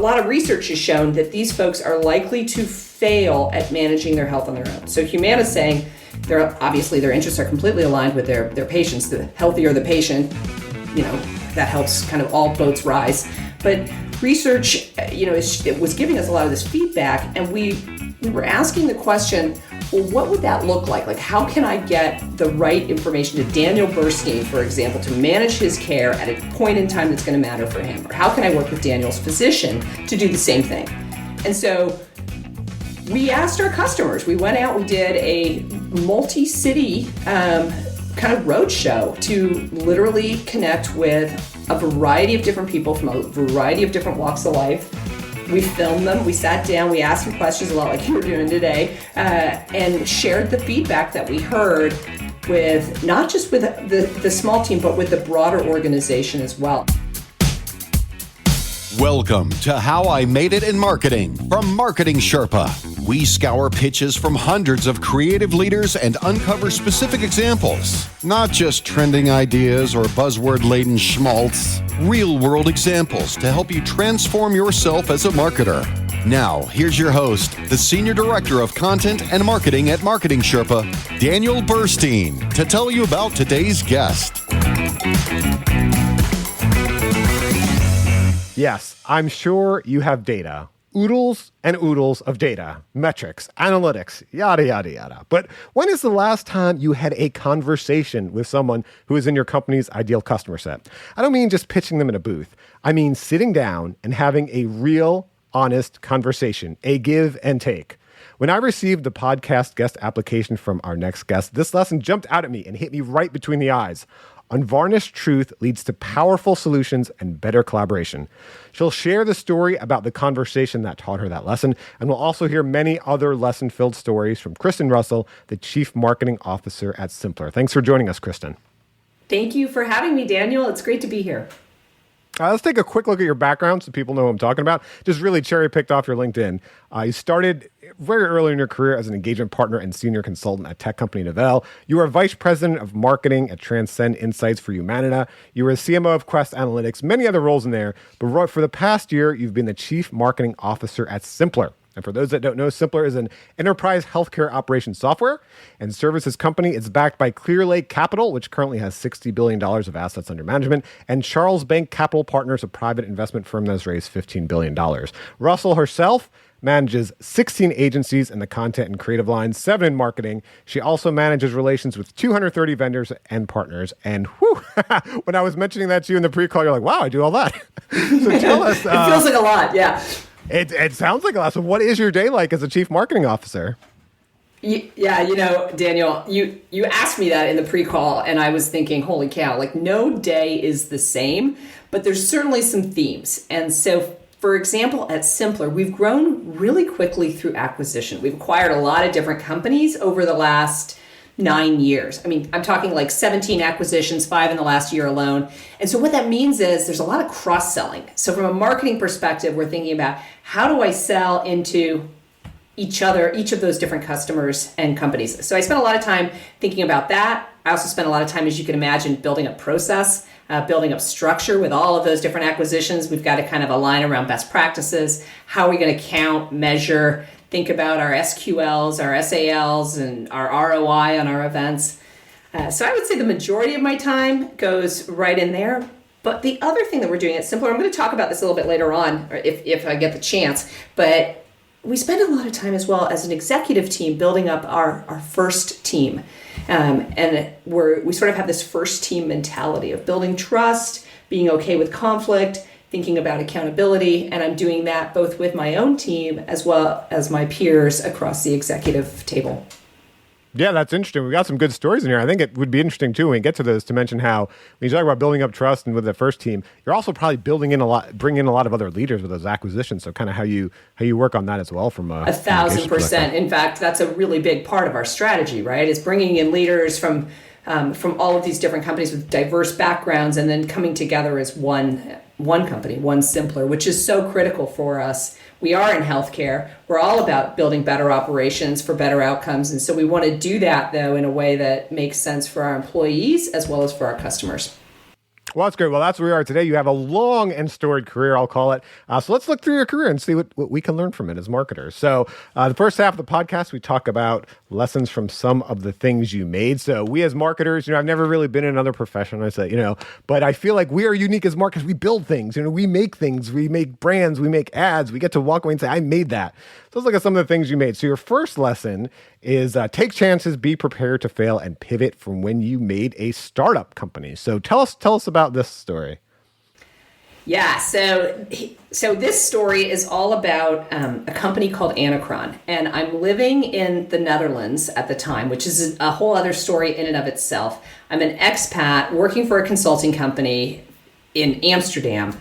lot of research has shown that these folks are likely to fail at managing their health on their own. So Humana is saying obviously their interests are completely aligned with their patients. The healthier the patient, that helps kind of all boats rise. But research, it was giving us a lot of this feedback, and we were asking the question, well, what would that look like? Like, how can I get the right information to Daniel Burstein, for example, to manage his care at a point in time that's going to matter for him? Or how can I work with Daniel's physician to do the same thing? And so we asked our customers. We went out, we did a multi-city kind of roadshow to literally connect with a variety of different people from a variety of different walks of life. We filmed them, we sat down, we asked them questions a lot like you're doing today, and shared the feedback that we heard with not just with the small team, but with the broader organization as well. Welcome to How I Made It in Marketing from Marketing Sherpa. We scour pitches from hundreds of creative leaders and uncover specific examples. Not just trending ideas or buzzword-laden schmaltz. Real-world examples to help you transform yourself as a marketer. Now, here's your host, the Senior Director of Content and Marketing at Marketing Sherpa, Daniel Burstein, to tell you about today's guest. Yes, I'm sure you have data. Oodles and oodles of data, metrics, analytics, yada, yada, yada. But when is the last time you had a conversation with someone who is in your company's ideal customer set? I don't mean just pitching them in a booth. I mean sitting down and having a real, honest conversation, a give and take. When I received the podcast guest application from our next guest, this lesson jumped out at me and hit me right between the eyes. Unvarnished truth leads to powerful solutions and better collaboration. She'll share the story about the conversation that taught her that lesson, and we'll also hear many other lesson-filled stories from Kristen Russel, the Chief Marketing Officer at Simpler. Thanks for joining us, Kristen. Thank you for having me, Daniel. It's great to be here. Let's take a quick look at your background so people know who I'm talking about. Just really cherry-picked off your LinkedIn. You started very early in your career as an engagement partner and senior consultant at tech company Novell. You were vice president of marketing at Transcend Insights for Humanita. You were a CMO of Quest Analytics, many other roles in there. But for the past year, you've been the chief marketing officer at Simpler. And for those that don't know, Simpler is an enterprise healthcare operations software and services company. It's backed by Clearlake Capital, which currently has $60 billion of assets under management, and Charlesbank Capital Partners, a private investment firm that has raised $15 billion. Russel herself manages 16 agencies in the content and creative lines, 7 in marketing. She also manages relations with 230 vendors and partners. And when I was mentioning that to you in the pre-call, you're like, wow, I do all that. So tell us. It feels like a lot, yeah. It sounds like a lot. So what is your day like as a chief marketing officer? Yeah, Daniel, you asked me that in the pre-call, and I was thinking, holy cow, like no day is the same, but there's certainly some themes. And so, for example, at Simpler, we've grown really quickly through acquisition. We've acquired a lot of different companies over the last 9 years. I mean, I'm talking like 17 acquisitions, 5 in the last year alone. And so what that means is there's a lot of cross-selling. So from a marketing perspective, we're thinking about how do I sell into each of those different customers and companies. So I spent a lot of time thinking about that. I also spent a lot of time, as you can imagine, building up process, building up structure with all of those different acquisitions. We've got to kind of align around best practices. How are we going to count, measure, think about our SQLs, our SALs, and our ROI on our events. So I would say the majority of my time goes right in there. But the other thing that we're doing at Simpler, I'm going to talk about this a little bit later on, if I get the chance, but we spend a lot of time as well as an executive team building up our first team. And we sort of have this first team mentality of building trust, being okay with conflict, thinking about accountability, and I'm doing that both with my own team as well as my peers across the executive table. Yeah, that's interesting. We've got some good stories in here. I think it would be interesting, too, when we get to those, to mention how when you talk about building up trust and with the first team, you're also probably bringing in a lot of other leaders with those acquisitions. So kind of how you work on that as well from a 1,000%. In fact, that's a really big part of our strategy, right? Is bringing in leaders from all of these different companies with diverse backgrounds and then coming together as one company, one Simpler, which is so critical for us. We are in healthcare. We're all about building better operations for better outcomes. And so we want to do that, though, in a way that makes sense for our employees as well as for our customers. Well, that's great. Well, that's where we are today. You have a long and storied career, I'll call it. So let's look through your career and see what we can learn from it as marketers. So the first half of the podcast, we talk about lessons from some of the things you made. So we as marketers, I've never really been in another profession, I say, but I feel like we are unique as marketers. We build things, we make things, we make brands, we make ads. We get to walk away and say, I made that. So let's look at some of the things you made. So your first lesson is take chances, be prepared to fail, and pivot from when you made a startup company. So tell us about this story. Yeah, so this story is all about a company called Anacron, and I'm living in the Netherlands at the time, which is a whole other story in and of itself. I'm an expat working for a consulting company in Amsterdam,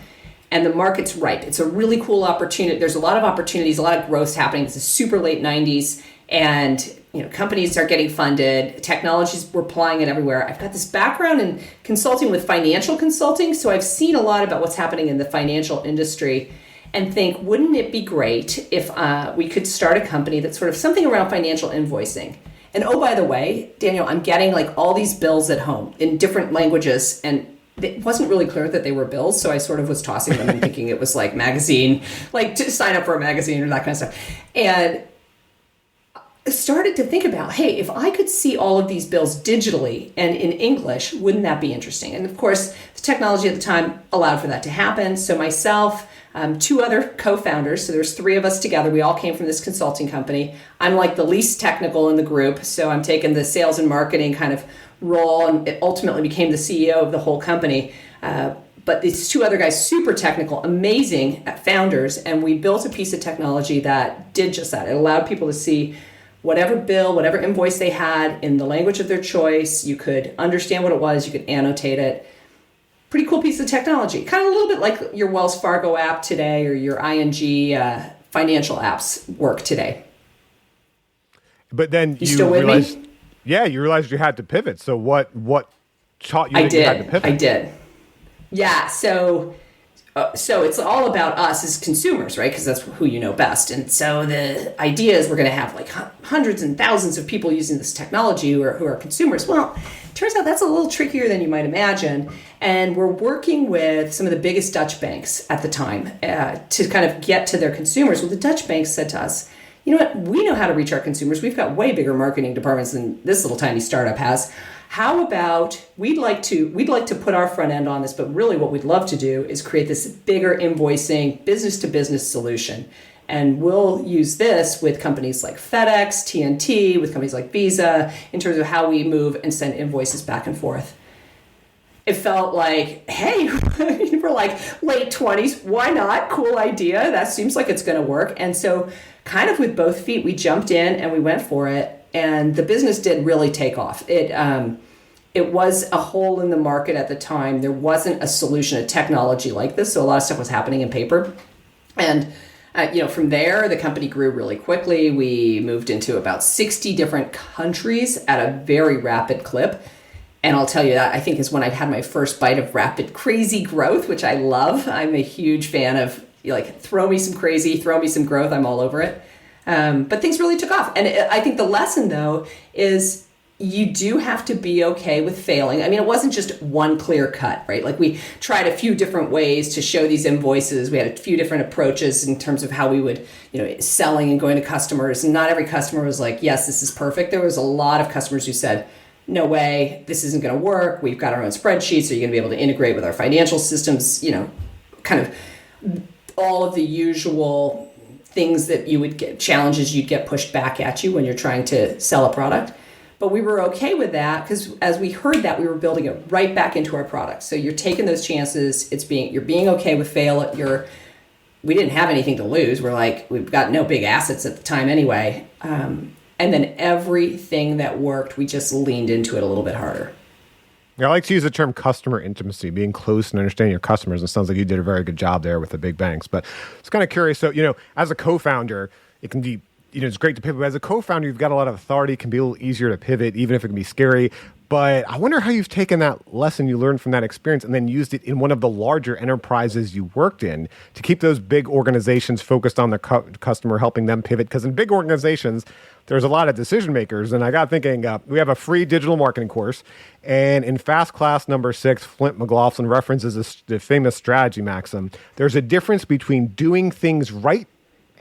and the market's ripe. It's a really cool opportunity. There's a lot of opportunities, a lot of growth happening. It's a super late 90s, and companies are getting funded. Technologies, we're applying it everywhere. I've got this background in consulting with financial consulting, so I've seen a lot about what's happening in the financial industry and think, wouldn't it be great if we could start a company that's sort of something around financial invoicing? And oh, by the way, Daniel, I'm getting like all these bills at home in different languages, and it wasn't really clear that they were bills, so I sort of was tossing them and thinking it was like magazine, like to sign up for a magazine or that kind of stuff. And started to think about, hey, if I could see all of these bills digitally and in English, wouldn't that be interesting? And of course, the technology at the time allowed for that to happen. So myself, two other co-founders, so there's three of us together. We all came from this consulting company. I'm like the least technical in the group, so I'm taking the sales and marketing kind of role, and it ultimately became the CEO of the whole company. But these two other guys, super technical, amazing founders, and we built a piece of technology that did just that. It allowed people to see whatever bill, whatever invoice they had in the language of their choice. You could understand what it was. You could annotate it. Pretty cool piece of technology. Kind of a little bit like your Wells Fargo app today or your ING financial apps work today. But then you still with realized, me? Yeah, you realized you had to pivot. So what taught you that you had to pivot? I did. Yeah, so it's all about us as consumers, right? Because that's who you know best. And so the idea is we're going to have like hundreds and thousands of people using this technology who are consumers. Well, it turns out that's a little trickier than you might imagine. And we're working with some of the biggest Dutch banks at the time to kind of get to their consumers. Well, the Dutch banks said to us, you know what? We know how to reach our consumers. We've got way bigger marketing departments than this little tiny startup has. How about we'd like to put our front end on this, but really what we'd love to do is create this bigger invoicing business to business solution. And we'll use this with companies like FedEx, TNT, with companies like Visa, in terms of how we move and send invoices back and forth. It felt like, hey, we're like late 20s. Why not? Cool idea. That seems like it's going to work. And so kind of with both feet, we jumped in and we went for it. And the business did really take off. It was a hole in the market at the time. There wasn't a solution, a technology like this. So a lot of stuff was happening in paper. And from there, the company grew really quickly. We moved into about 60 different countries at a very rapid clip. And I'll tell you that I think is when I had my first bite of rapid, crazy growth, which I love. I'm a huge fan of throw me some crazy, throw me some growth. I'm all over it. But things really took off. And I think the lesson, though, is you do have to be okay with failing. I mean, it wasn't just one clear cut, right? Like we tried a few different ways to show these invoices. We had a few different approaches in terms of how we would, selling and going to customers. And not every customer was like, yes, this is perfect. There was a lot of customers who said, no way, this isn't going to work. We've got our own spreadsheets. Are you going to be able to integrate with our financial systems? Kind of all of the usual things that you would get, challenges you'd get pushed back at you when you're trying to sell a product. But we were okay with that because as we heard that, we were building it right back into our product. So you're taking those chances. You're being okay with fail. We didn't have anything to lose. We're like, we've got no big assets at the time anyway. And then everything that worked, we just leaned into it a little bit harder. I like to use the term customer intimacy, being close and understanding your customers. It sounds like you did a very good job there with the big banks. But it's kind of curious. So, as a co-founder, it can be, it's great to pivot. But as a co-founder, you've got a lot of authority. It can be a little easier to pivot, even if it can be scary. But I wonder how you've taken that lesson you learned from that experience and then used it in one of the larger enterprises you worked in to keep those big organizations focused on the customer, helping them pivot. Because in big organizations, there's a lot of decision makers. And I got thinking, we have a free digital marketing course. And in Fast Class number 6, Flint McLaughlin references the famous strategy maxim. There's a difference between doing things right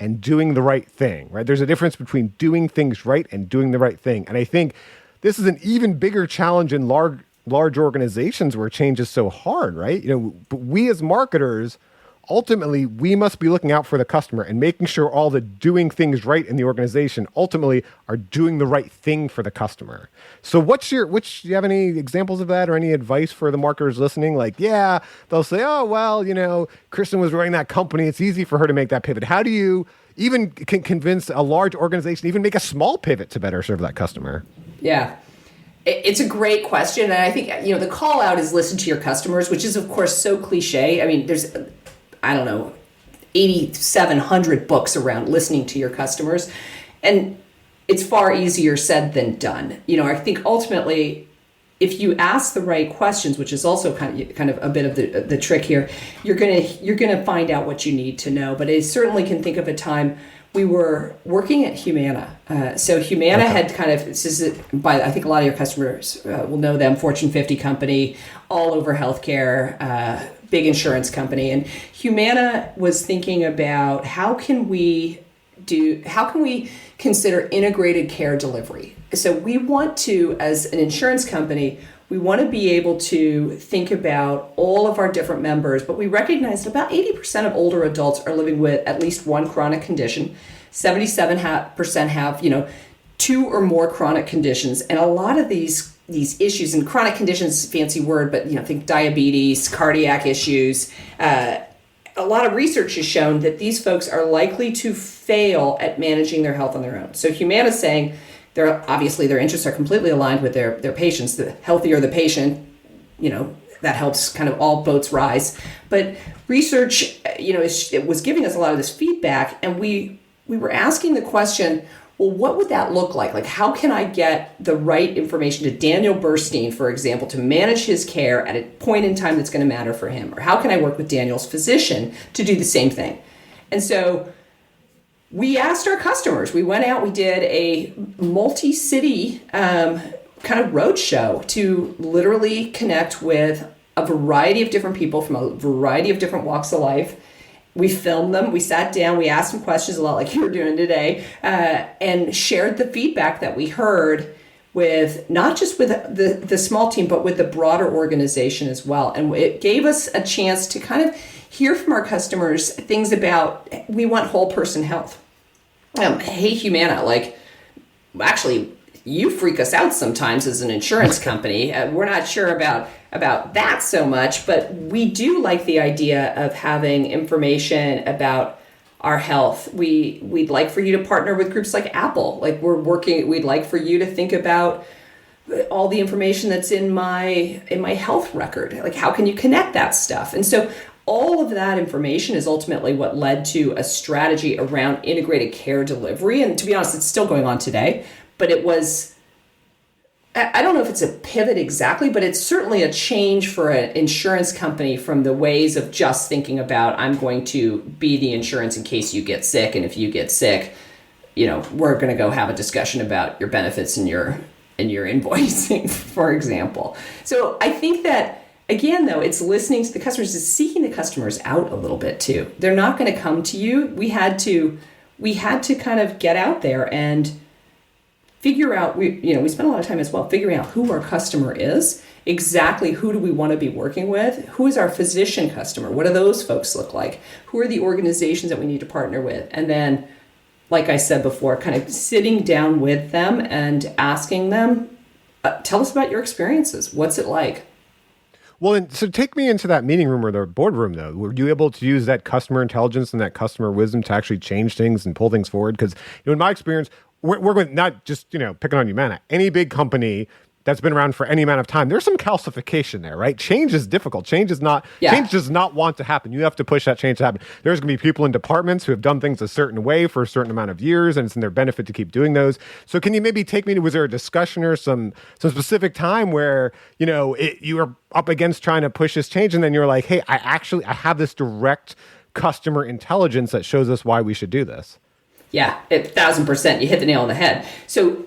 and doing the right thing, right? There's a difference between doing things right and doing the right thing. And I think this is an even bigger challenge in large organizations where change is so hard, right? But we as marketers, ultimately, we must be looking out for the customer and making sure all the doing things right in the organization ultimately are doing the right thing for the customer. So do you have any examples of that or any advice for the marketers listening? Like, yeah, they'll say, oh, well, Kristen was running that company. It's easy for her to make that pivot. How do you even convince a large organization, even make a small pivot to better serve that customer? Yeah. It's a great question. And I think, the call out is listen to your customers, which is, of course, so cliche. I mean, there's, 8,700 books around listening to your customers. And it's far easier said than done. I think ultimately, if you ask the right questions, which is also kind of a bit of the trick here, you're gonna find out what you need to know. But I certainly can think of a time we were working at Humana. So Humana had I think a lot of your customers will know them, Fortune 50 company, all over healthcare, big insurance company. And Humana was thinking about how can we consider integrated care delivery. So we want to, as an insurance company, we want to be able to think about all of our different members, but we recognize that about 80% of older adults are living with at least one chronic condition. 77% have, 2 or more chronic conditions. And a lot of these issues, and chronic conditions is a fancy word, but, think diabetes, cardiac issues. A lot of research has shown that these folks are likely to fail at managing their health on their own. So Humana's saying, their interests are completely aligned with their patients. The healthier the patient, that helps kind of all boats rise. But research, it was giving us a lot of this feedback, and we were asking the question, well, what would that look like? Like, how can I get the right information to Daniel Burstein, for example, to manage his care at a point in time that's going to matter for him? Or how can I work with Daniel's physician to do the same thing? And so we asked our customers. We went out, we did a multi-city kind of roadshow to literally connect with a variety of different people from a variety of different walks of life. We filmed them, we sat down, we asked them questions a lot like you're doing today, and shared the feedback that we heard with not just with the small team, but with the broader organization as well. And it gave us a chance to kind of hear from our customers things about, we want whole person health. Hey, Humana, actually, you freak us out sometimes as an insurance company. We're not sure about that so much, but we do like the idea of having information about our health. We'd like for you to partner with groups like Apple. We'd like for you to think about all the information that's in my health record. Like, how can you connect that stuff? And so all of that information is ultimately what led to a strategy around integrated care delivery. And to be honest, it's still going on today, but it was, I don't know if it's a pivot exactly, but it's certainly a change for an insurance company from the ways of just thinking about, I'm going to be the insurance in case you get sick. And if you get sick, we're going to go have a discussion about your benefits and your invoicing, for example. So I think that, again, though, it's listening to the customers, it's seeking the customers out a little bit too. They're not going to come to you. We had to kind of get out there and figure out, we spent a lot of time as well figuring out who our customer is, exactly who do we want to be working with, who is our physician customer, what do those folks look like, who are the organizations that we need to partner with, and then, like I said before, kind of sitting down with them and asking them, tell us about your experiences, what's it like? Well, and so take me into that meeting room or the boardroom, though. Were you able to use that customer intelligence and that customer wisdom to actually change things and pull things forward? Because in my experience, we're going not just picking on Humana. Any big company, that's been around for any amount of time, there's some calcification there, right? Change is difficult. Change does not want to happen. You have to push that change to happen. There's going to be people in departments who have done things a certain way for a certain amount of years, and it's in their benefit to keep doing those. So can you maybe take me to, was there a discussion or some specific time where, you were up against trying to push this change, and then you're like, hey, I have this direct customer intelligence that shows us why we should do this? Yeah, 1,000%. You hit the nail on the head. So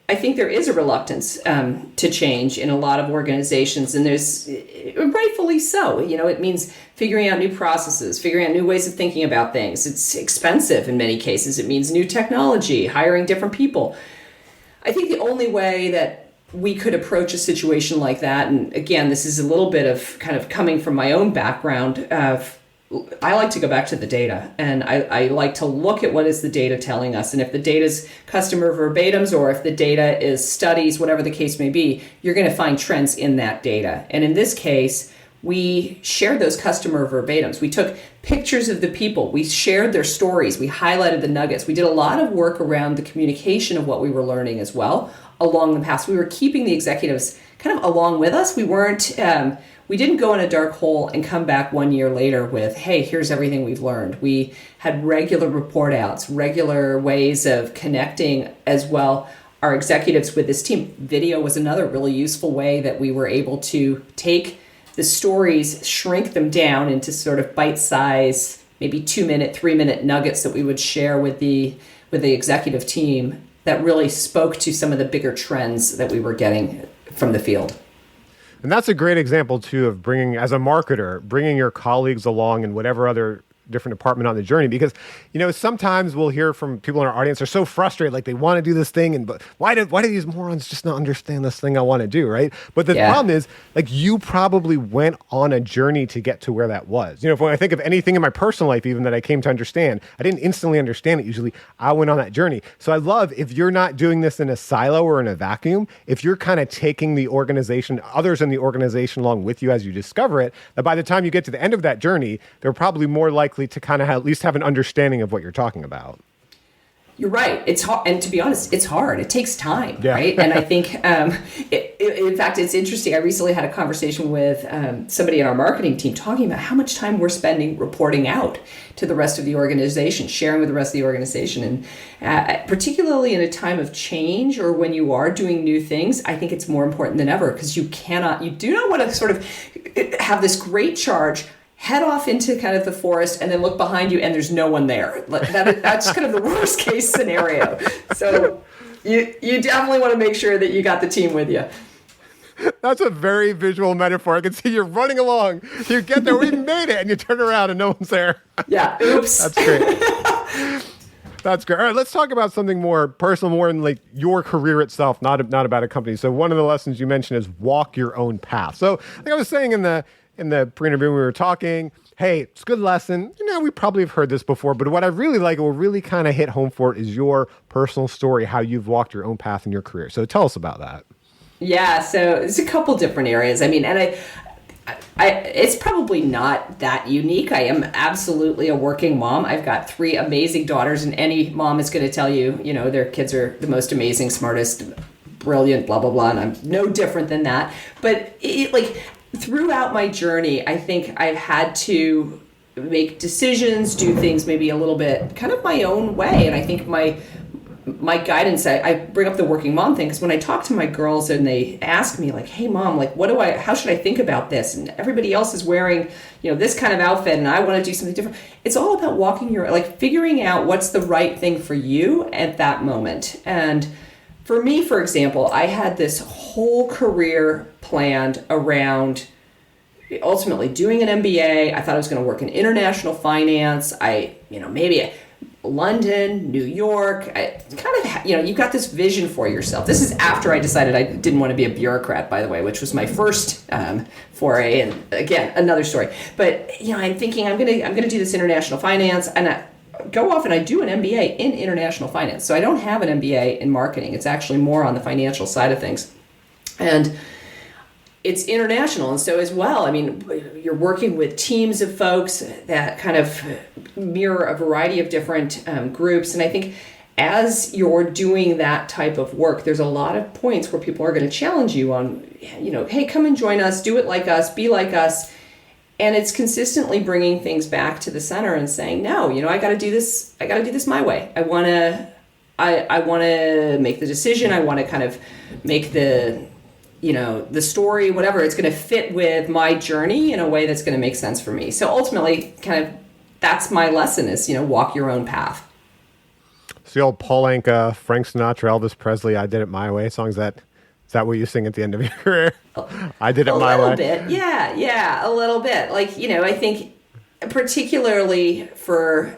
I think there is a reluctance to change in a lot of organizations, and there's rightfully so. It means figuring out new processes, figuring out new ways of thinking about things. It's expensive in many cases. It means new technology, hiring different people. I think the only way that we could approach a situation like that, and again, this is a little bit of kind of coming from my own background of, I like to go back to the data, and I like to look at what is the data telling us. And if the data is customer verbatims, or if the data is studies, whatever the case may be, you're going to find trends in that data. And in this case, we shared those customer verbatims. We took pictures of the people. We shared their stories. We highlighted the nuggets. We did a lot of work around the communication of what we were learning as well along the path. We were keeping the executives kind of along with us. We didn't go in a dark hole and come back 1 year later with, hey, here's everything we've learned. We had regular report outs, regular ways of connecting as well our executives with this team. Video was another really useful way that we were able to take the stories, shrink them down into sort of bite-sized, maybe 2-minute, 3-minute nuggets that we would share with the executive team that really spoke to some of the bigger trends that we were getting from the field. And that's a great example, too, of as a marketer, bringing your colleagues along in whatever other different department on the journey. Because, sometimes we'll hear from people in our audience, they're so frustrated, like they want to do this thing, but why do these morons just not understand this thing I want to do, right? But the problem is, like, you probably went on a journey to get to where that was. When I think of anything in my personal life, even that I came to understand, I didn't instantly understand it usually. I went on that journey. So I love, if you're not doing this in a silo or in a vacuum, if you're kind of taking the organization, others in the organization along with you as you discover it, that by the time you get to the end of that journey, they're probably more likely to kind of at least have an understanding of what you're talking about. You're right. It's hard, and to be honest, it's hard. It takes time, right? And I think, in fact, it's interesting. I recently had a conversation with somebody in our marketing team talking about how much time we're spending reporting out to the rest of the organization, sharing with the rest of the organization, and particularly in a time of change or when you are doing new things, I think it's more important than ever, because you do not want to sort of have this great charge, head off into kind of the forest, and then look behind you and there's no one there. That's kind of the worst case scenario. So you definitely want to make sure that you got the team with you. That's a very visual metaphor. I can see you're running along. You get there, we made it, and you turn around and no one's there. Yeah, oops. That's great. That's great. All right, let's talk about something more personal, more in like your career itself, not about a company. So one of the lessons you mentioned is walk your own path. So like I was saying in the pre-interview, we were talking, hey, it's a good lesson. We probably have heard this before, but what I really like, it will really kind of hit home for it, is your personal story, how you've walked your own path in your career. So tell us about that. Yeah, so it's a couple different areas. I mean, and I it's probably not that unique. I am absolutely a working mom. I've got 3 amazing daughters, and any mom is going to tell you, their kids are the most amazing, smartest, brilliant, blah, blah, blah, and I'm no different than that. But throughout my journey, I think I've had to make decisions, do things maybe a little bit kind of my own way. And I think my guidance, I bring up the working mom thing, because when I talk to my girls and they ask me like, hey mom, like how should I think about this? And everybody else is wearing, this kind of outfit and I want to do something different. It's all about figuring out what's the right thing for you at that moment. And for me, for example, I had this whole career planned around ultimately doing an MBA. I thought I was going to work in international finance. Maybe London, New York. I kind of, you've got this vision for yourself. This is after I decided I didn't want to be a bureaucrat, by the way, which was my first foray. And again, another story. But I'm thinking I'm gonna do this international finance, and I go off and I do an MBA in international finance. So I don't have an MBA in marketing. It's actually more on the financial side of things. And it's international. And so as well, I mean, you're working with teams of folks that kind of mirror a variety of different groups. And I think as you're doing that type of work, there's a lot of points where people are going to challenge you on, hey, come and join us, do it like us, be like us. And it's consistently bringing things back to the center and saying, no, I got to do this. I got to do this my way. I want to make the decision. I want to kind of make the story, whatever. It's going to fit with my journey in a way that's going to make sense for me. So ultimately, kind of, that's my lesson is, walk your own path. So the old Paul Anka, Frank Sinatra, Elvis Presley, I did it my way song. Is that what you sing at the end of your career? I did it my way. A little bit. Yeah, a little bit. Like, I think particularly for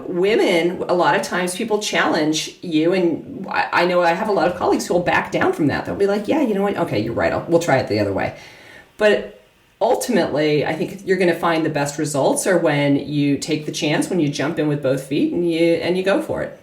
women, a lot of times people challenge you. And I know I have a lot of colleagues who will back down from that. They'll be like, yeah, you know what? Okay, you're right. We'll try it the other way. But ultimately, I think you're going to find the best results are when you take the chance, when you jump in with both feet and you go for it.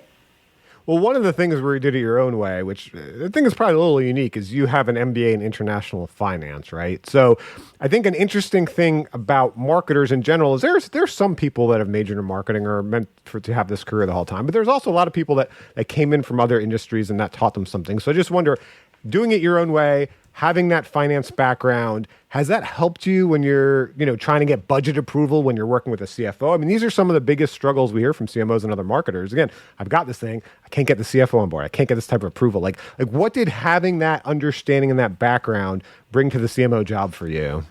Well, one of the things where you did it your own way, which I think is probably a little unique, is you have an MBA in international finance, right? So I think an interesting thing about marketers in general is there's some people that have majored in marketing or are meant to have this career the whole time, but there's also a lot of people that came in from other industries and that taught them something. So I just wonder, doing it your own way, having that finance background, has that helped you when you're, trying to get budget approval when you're working with a CFO? I mean, these are some of the biggest struggles we hear from CMOs and other marketers. Again, I've got this thing, I can't get the CFO on board. I can't get this type of approval. Like what did having that understanding and that background bring to the CMO job for you?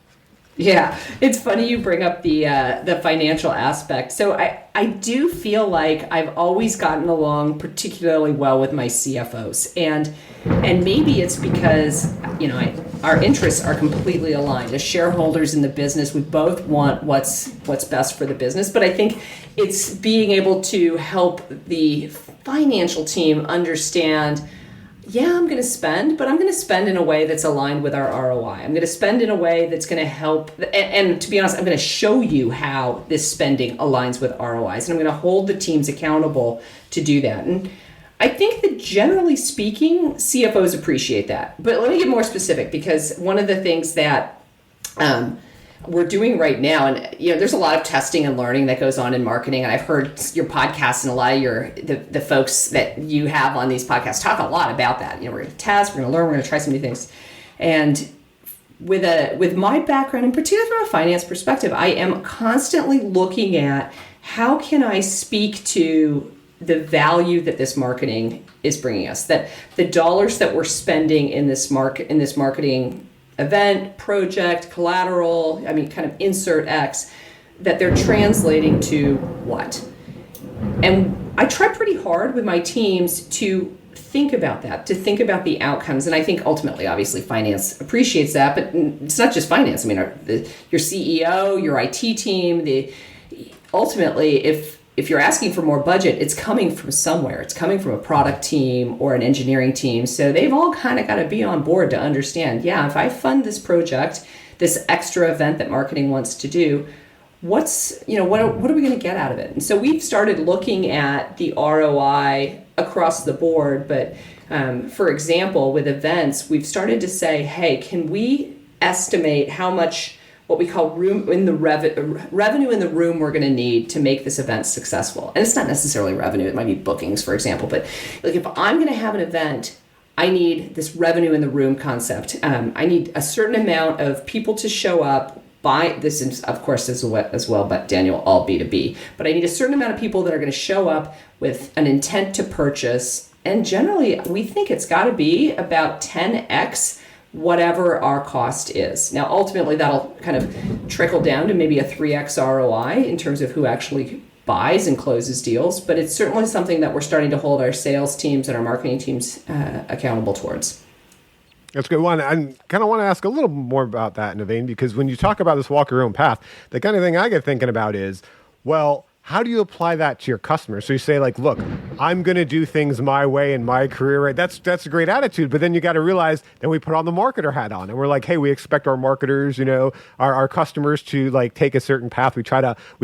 Yeah, it's funny you bring up the financial aspect. So I do feel like I've always gotten along particularly well with my CFOs, and maybe it's because our interests are completely aligned. As shareholders in the business, we both want what's best for the business. But I think it's being able to help the financial team understand. Yeah, I'm going to spend, but I'm going to spend in a way that's aligned with our ROI. I'm going to spend in a way that's going to help. And to be honest, I'm going to show you how this spending aligns with ROIs. And I'm going to hold the teams accountable to do that. And I think that generally speaking, CFOs appreciate that. But let me get more specific, because one of the things that we're doing right now, and there's a lot of testing and learning that goes on in marketing, and I've heard your podcasts and a lot of the folks that you have on these podcasts talk a lot about that. We're going to test, we're going to learn, we're going to try some new things. And with my background, in particular from a finance perspective, I am constantly looking at how can I speak to the value that this marketing is bringing us, that the dollars that we're spending in this marketing event, project, collateral, kind of insert X, that they're translating to what? And I try pretty hard with my teams to think about that, to think about the outcomes. And I think ultimately, obviously, finance appreciates that, but it's not just finance. Your CEO, your IT team, ultimately, if you're asking for more budget, it's coming from somewhere. It's coming from a product team or an engineering team. So they've all kind of got to be on board to understand, yeah, if I fund this project, this extra event that marketing wants to do, what are we going to get out of it? And so we've started looking at the ROI across the board. But for example, with events, we've started to say, hey, can we estimate how much what we call revenue in the room we're going to need to make this event successful? And it's not necessarily revenue, it might be bookings, for example. But like if I'm going to have an event, I need this revenue in the room concept. I need a certain amount of people to show up. This is, of course, as well, but Daniel, all B2B. But I need a certain amount of people that are going to show up with an intent to purchase. And generally, we think it's got to be about 10x whatever our cost is. Now, ultimately, that'll kind of trickle down to maybe a 3x ROI in terms of who actually buys and closes deals. But it's certainly something that we're starting to hold our sales teams and our marketing teams accountable towards. That's a good one. I kind of want to ask a little more about that, Naveen, because when you talk about this walk your own path, the kind of thing I get thinking about is, well, how do you apply that to your customers? So you say like, look, I'm going to do things my way in my career, right? That's a great attitude. But then you got to realize then we put on the marketer hat on and we're like, hey, we expect our marketers, our customers to take a certain path. We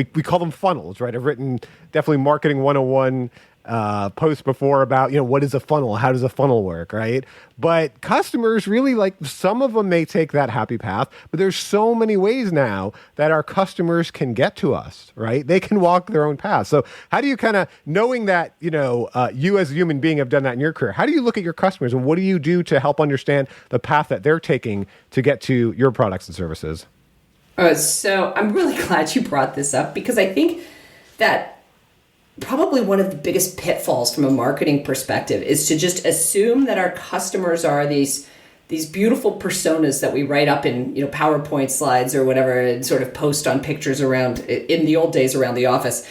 call them funnels, right? I've written definitely marketing 101 posts before about, what is a funnel? How does a funnel work, right? But customers really, like, some of them may take that happy path, but there's so many ways now that our customers can get to us, right? They can walk their own path. So how do you kind of, knowing that, you as a human being have done that in your career, how do you look at your customers and what do you do to help understand the path that they're taking to get to your products and services? So I'm really glad you brought this up, because I think that probably one of the biggest pitfalls from a marketing perspective is to just assume that our customers are these beautiful personas that we write up in PowerPoint slides or whatever and sort of post on pictures around in the old days around the office.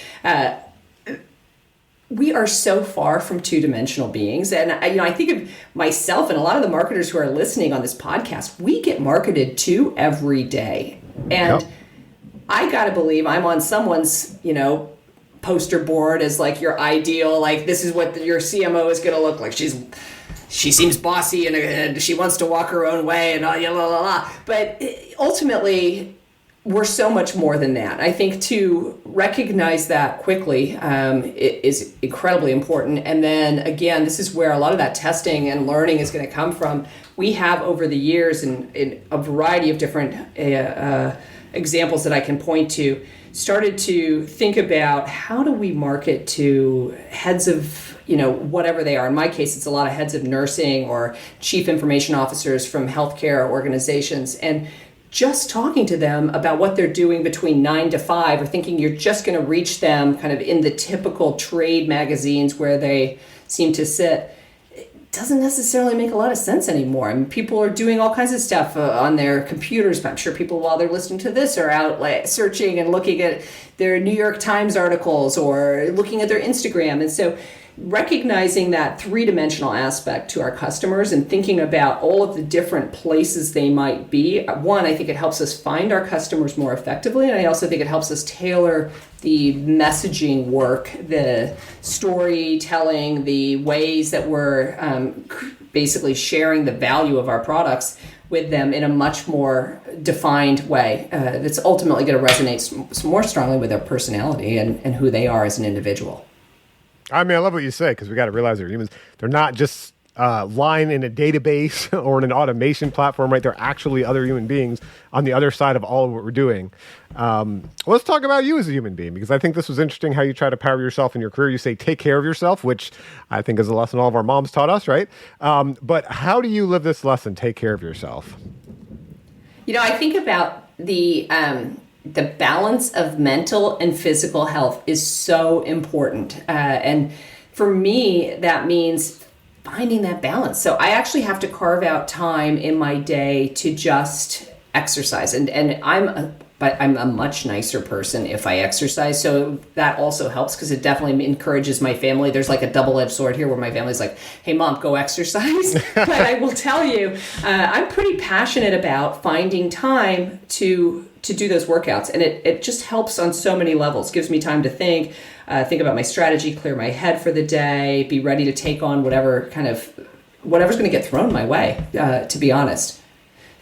We are so far from two-dimensional beings, and I think of myself and a lot of the marketers who are listening on this podcast. We get marketed to every day, and yep. I gotta believe I'm on someone's poster board as like your ideal, like this is what your CMO is going to look like. She seems bossy and she wants to walk her own way and But ultimately, we're so much more than that. I think to recognize that quickly is incredibly important. And then again, this is where a lot of that testing and learning is going to come from. We have over the years in a variety of different examples that I can point to, started to think about how do we market to heads of, whatever they are. In my case, it's a lot of heads of nursing or chief information officers from healthcare organizations. And just talking to them about what they're doing between 9 to 5, or thinking you're just going to reach them kind of in the typical trade magazines where they seem to sit, doesn't necessarily make a lot of sense anymore. I mean, people are doing all kinds of stuff on their computers, but I'm sure people, while they're listening to this, are out like searching and looking at their New York Times articles or looking at their Instagram. And so recognizing that three-dimensional aspect to our customers and thinking about all of the different places they might be. One, I think it helps us find our customers more effectively, and I also think it helps us tailor the messaging work, the storytelling, the ways that we're basically sharing the value of our products with them in a much more defined way that's ultimately going to resonate more strongly with their personality and who they are as an individual. I mean, I love what you say, because we got to realize they're humans. They're not just lying in a database or in an automation platform, right? They're actually other human beings on the other side of all of what we're doing. Let's talk about you as a human being, because I think this was interesting how you try to power yourself in your career. You say, take care of yourself, which I think is a lesson all of our moms taught us, right? But how do you live this lesson, take care of yourself? I think about the balance of mental and physical health is so important. And for me, that means finding that balance. So I actually have to carve out time in my day to just exercise. And I'm a much nicer person if I exercise. So that also helps, because it definitely encourages my family. There's like a double-edged sword here where my family's like, hey, Mom, go exercise. But I will tell you, I'm pretty passionate about finding time to do those workouts. And it just helps on so many levels. Gives me time to think about my strategy, clear my head for the day, be ready to take on whatever's going to get thrown my way, to be honest.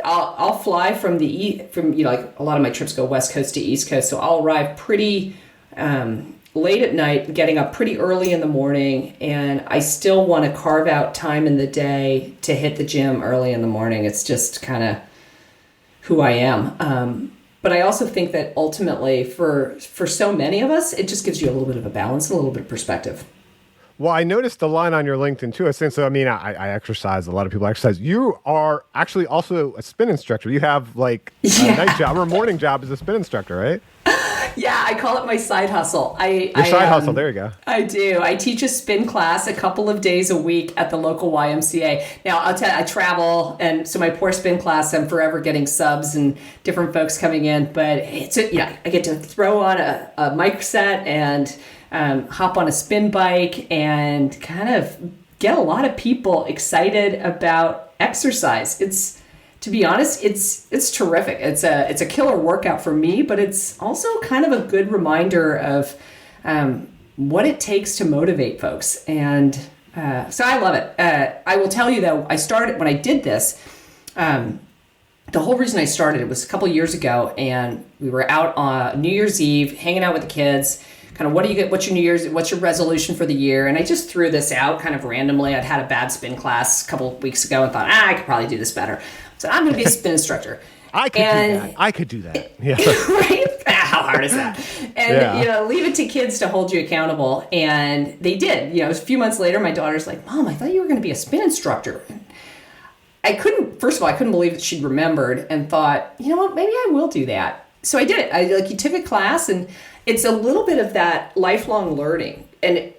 I'll fly from like a lot of my trips go West Coast to East Coast. So I'll arrive pretty late at night, getting up pretty early in the morning. And I still want to carve out time in the day to hit the gym early in the morning. It's just kind of who I am. But I also think that ultimately for so many of us, it just gives you a little bit of a balance and a little bit of perspective. Well, I noticed the line on your LinkedIn too. I exercise. A lot of people exercise. You are actually also a spin instructor. You have like a night job or a morning job as a spin instructor, right? Yeah, I call it my side hustle. Your side hustle, there you go. I do. I teach a spin class a couple of days a week at the local YMCA. Now, I'll tell you, I travel, and so my poor spin class, I'm forever getting subs and different folks coming in. But I get to throw on a mic set and hop on a spin bike and kind of get a lot of people excited about exercise. To be honest, it's terrific. It's a killer workout for me, but it's also kind of a good reminder of what it takes to motivate folks. And so I love it. I will tell you though, when I did this, the whole reason I started it was a couple years ago, and we were out on New Year's Eve hanging out with the kids. kind of what do you get, what's your resolution for the year? And I just threw this out kind of randomly. I'd had a bad spin class a couple of weeks ago and thought, I could probably do this better. So I'm going to be a spin instructor. I could do that. Yeah. Right? How hard is that? And, leave it to kids to hold you accountable. And they did. A few months later, my daughter's like, Mom, I thought you were going to be a spin instructor. First of all, I couldn't believe that she'd remembered and thought, you know what, maybe I will do that. So I did it. You took a class, and it's a little bit of that lifelong learning and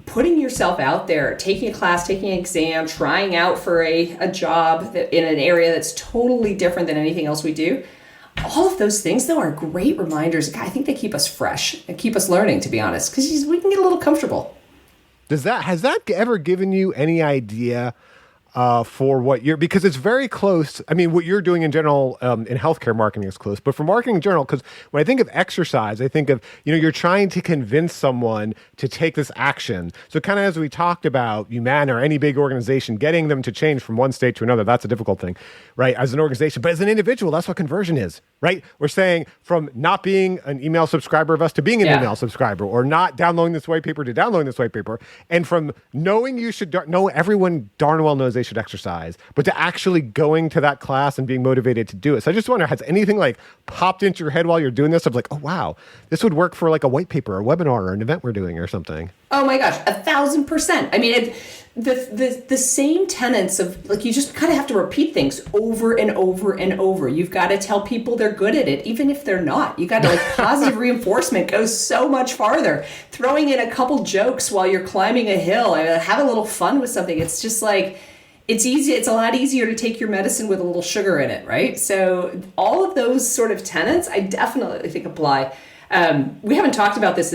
putting yourself out there, taking a class, taking an exam, trying out for a job in an area that's totally different than anything else we do. All of those things, though, are great reminders. I think they keep us fresh and keep us learning, to be honest, because we can get a little comfortable. Has that ever given you any idea for what because it's very close. I mean, what you're doing in general in healthcare marketing is close, but for marketing in general, because when I think of exercise, I think of, you're trying to convince someone to take this action. So kind of as we talked about, Humana or any big organization, getting them to change from one state to another, that's a difficult thing, right? As an organization, but as an individual, that's what conversion is, right? We're saying from not being an email subscriber of us to being an email subscriber, or not downloading this white paper to downloading this white paper. And from knowing you should know, everyone darn well knows they should exercise, but to actually going to that class and being motivated to do it. So I just wonder, has anything popped into your head while you're doing this of oh wow, this would work for a white paper or a webinar or an event we're doing or something? Oh my gosh, 1,000%. I mean, the same tenets of you just kind of have to repeat things over and over and over. You've got to tell people they're good at it, even if they're not. You got to positive reinforcement goes so much farther. Throwing in a couple jokes while you're climbing a hill, have a little fun with something. It's just it's easy. It's a lot easier to take your medicine with a little sugar in it, right? So all of those sort of tenets, I definitely think apply. We haven't talked about this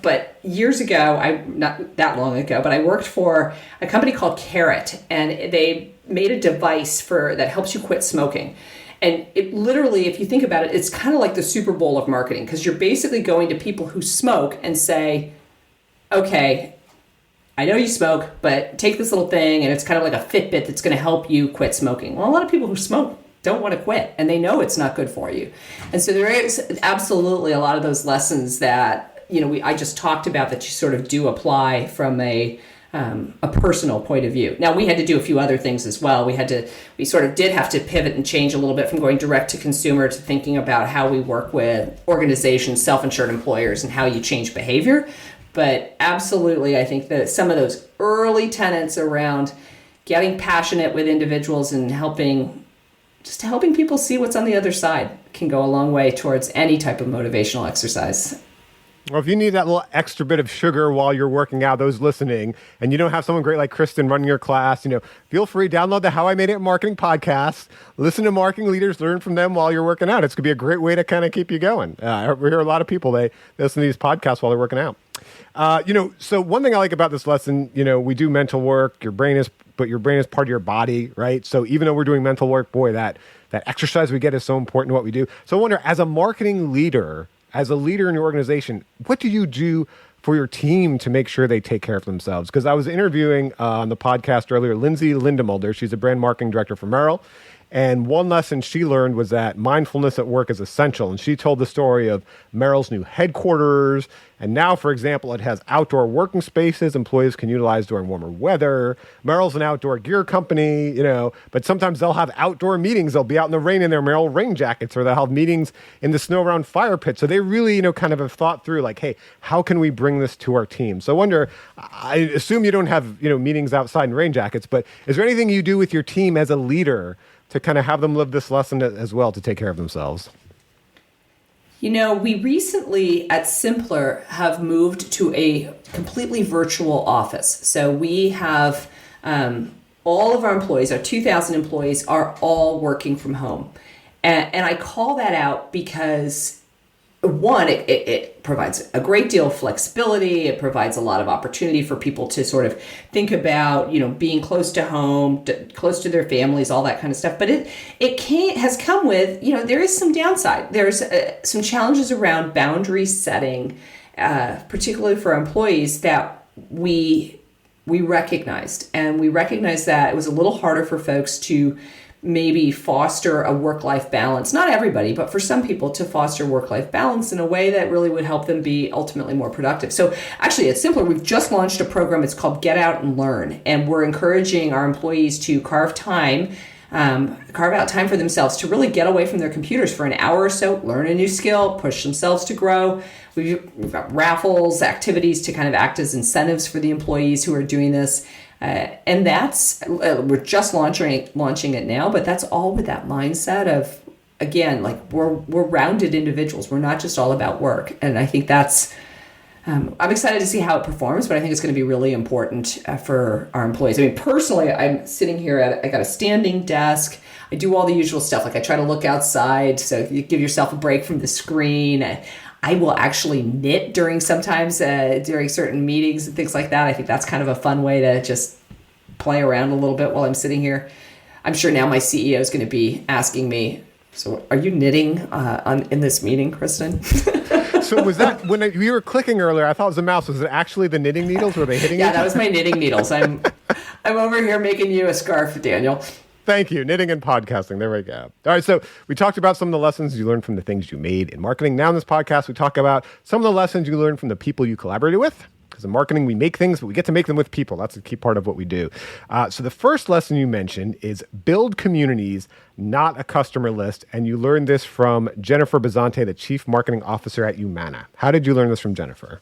but years ago, not that long ago, but I worked for a company called Carrot, and they made a device that helps you quit smoking. And it literally, if you think about it, it's kind of like the Super Bowl of marketing, because you're basically going to people who smoke and say, okay, I know you smoke, but take this little thing, and it's kind of like a Fitbit that's going to help you quit smoking. Well, a lot of people who smoke don't want to quit, and they know it's not good for you. And so there is absolutely a lot of those lessons that, I just talked about that you sort of do apply from a personal point of view. Now, we had to do a few other things as well. We sort of did have to pivot and change a little bit from going direct to consumer to thinking about how we work with organizations, self-insured employers, and how you change behavior. But absolutely, I think that some of those early tenets around getting passionate with individuals and helping people see what's on the other side can go a long way towards any type of motivational exercise. Well, if you need that little extra bit of sugar while you're working out, those listening, and you don't have someone great like Kristen running your class, feel free, download the How I Made It in Marketing podcast, listen to marketing leaders, learn from them while you're working out. It's going to be a great way to kind of keep you going. We hear a lot of people, they listen to these podcasts while they're working out. So one thing I like about this lesson, we do mental work, your brain is part of your body, right? So even though we're doing mental work, boy, that exercise we get is so important to what we do. So I wonder, as a marketing leader, as a leader in your organization, what do you do for your team to make sure they take care of themselves? Because I was interviewing on the podcast earlier, Lindsay Lindemulder. She's a brand marketing director for Merrill. And one lesson she learned was that mindfulness at work is essential. And she told the story of Merrill's new headquarters. And now, for example, it has outdoor working spaces employees can utilize during warmer weather. Merrill's an outdoor gear company, but sometimes they'll have outdoor meetings. They'll be out in the rain in their Merrill rain jackets, or they'll have meetings in the snow around fire pits. So they really, kind of have thought through hey, how can we bring this to our team? So I wonder, I assume you don't have, meetings outside in rain jackets, but is there anything you do with your team as a leader to kind of have them live this lesson as well to take care of themselves? We recently at Simpler have moved to a completely virtual office. So we have all of our employees, our 2,000 employees, are all working from home. And I call that out because, one, it provides a great deal of flexibility. It provides a lot of opportunity for people to sort of think about, being close to home, close to their families, all that kind of stuff. But it has come with, there is some downside. There's some challenges around boundary setting, particularly for employees, that we recognized. And we recognized that it was a little harder for folks to maybe foster a work-life balance. Not everybody, but for some people, to foster work-life balance in a way that really would help them be ultimately more productive. So actually, it's simpler. We've just launched a program. It's called Get Out and Learn, and we're encouraging our employees to carve out time for themselves to really get away from their computers for an hour or so, learn a new skill, push themselves to grow. We've got raffles, activities to kind of act as incentives for the employees who are doing this. And that's, we're just launching it now, but that's all with that mindset of, again, like we're rounded individuals. We're not just all about work. And I think that's, I'm excited to see how it performs, but I think it's going to be really important for our employees. I mean, personally, I'm sitting here I got a standing desk. I do all the usual stuff. Like I try to look outside. So you give yourself a break from the screen. I will actually knit during certain meetings and things like that. I think that's kind of a fun way to just play around a little bit while I'm sitting here. I'm sure now my CEO is going to be asking me, so are you knitting in this meeting, Kristen? So was that, when you were clicking earlier, I thought it was a mouse. Was it actually the knitting needles? Were they hitting you? Yeah, that was my knitting needles. I'm over here making you a scarf, Daniel. Thank you. Knitting and podcasting. There we go. All right. So we talked about some of the lessons you learned from the things you made in marketing. Now in this podcast, we talk about some of the lessons you learned from the people you collaborated with. Because in marketing, we make things, but we get to make them with people. That's a key part of what we do. So the first lesson you mentioned is build communities, not a customer list. And you learned this from Jennifer Bazante, the Chief Marketing Officer at Humana. How did you learn this from Jennifer?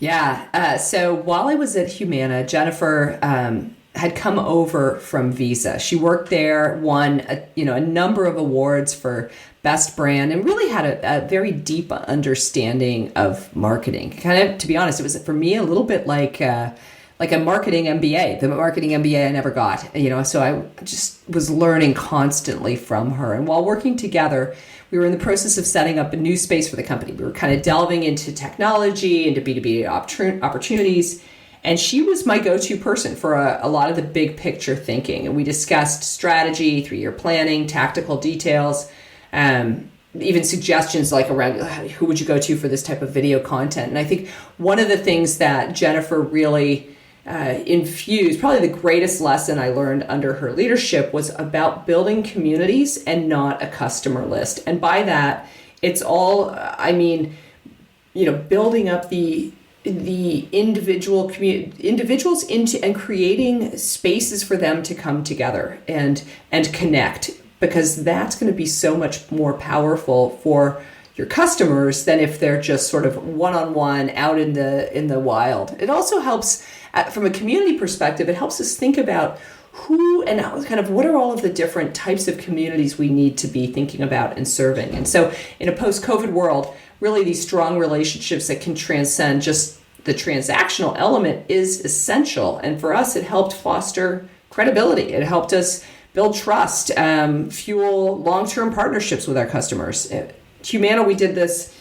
Yeah. So while I was at Humana, Jennifer had come over from Visa. She worked there, won a number of awards for best brand, and really had a very deep understanding of marketing. Kind of, to be honest, it was for me a little bit like a marketing MBA, the marketing MBA I never got. So I just was learning constantly from her. And while working together, we were in the process of setting up a new space for the company. We were kind of delving into technology, into B2B opportunities. And she was my go-to person for a lot of the big picture thinking. And we discussed strategy, 3-year planning, tactical details, even suggestions like around who would you go to for this type of video content. And I think one of the things that Jennifer really infused, probably the greatest lesson I learned under her leadership, was about building communities and not a customer list. And by that, it's all, building up the individuals into and creating spaces for them to come together and connect, because that's going to be so much more powerful for your customers than if they're just sort of one-on-one out in the wild. It also helps from a community perspective. It helps us think about who and kind of what are all of the different types of communities we need to be thinking about and serving. And so in a post-COVID world, really these strong relationships that can transcend just the transactional element is essential. And for us, it helped foster credibility. It helped us build trust, fuel long-term partnerships with our customers. At Humana, we did this.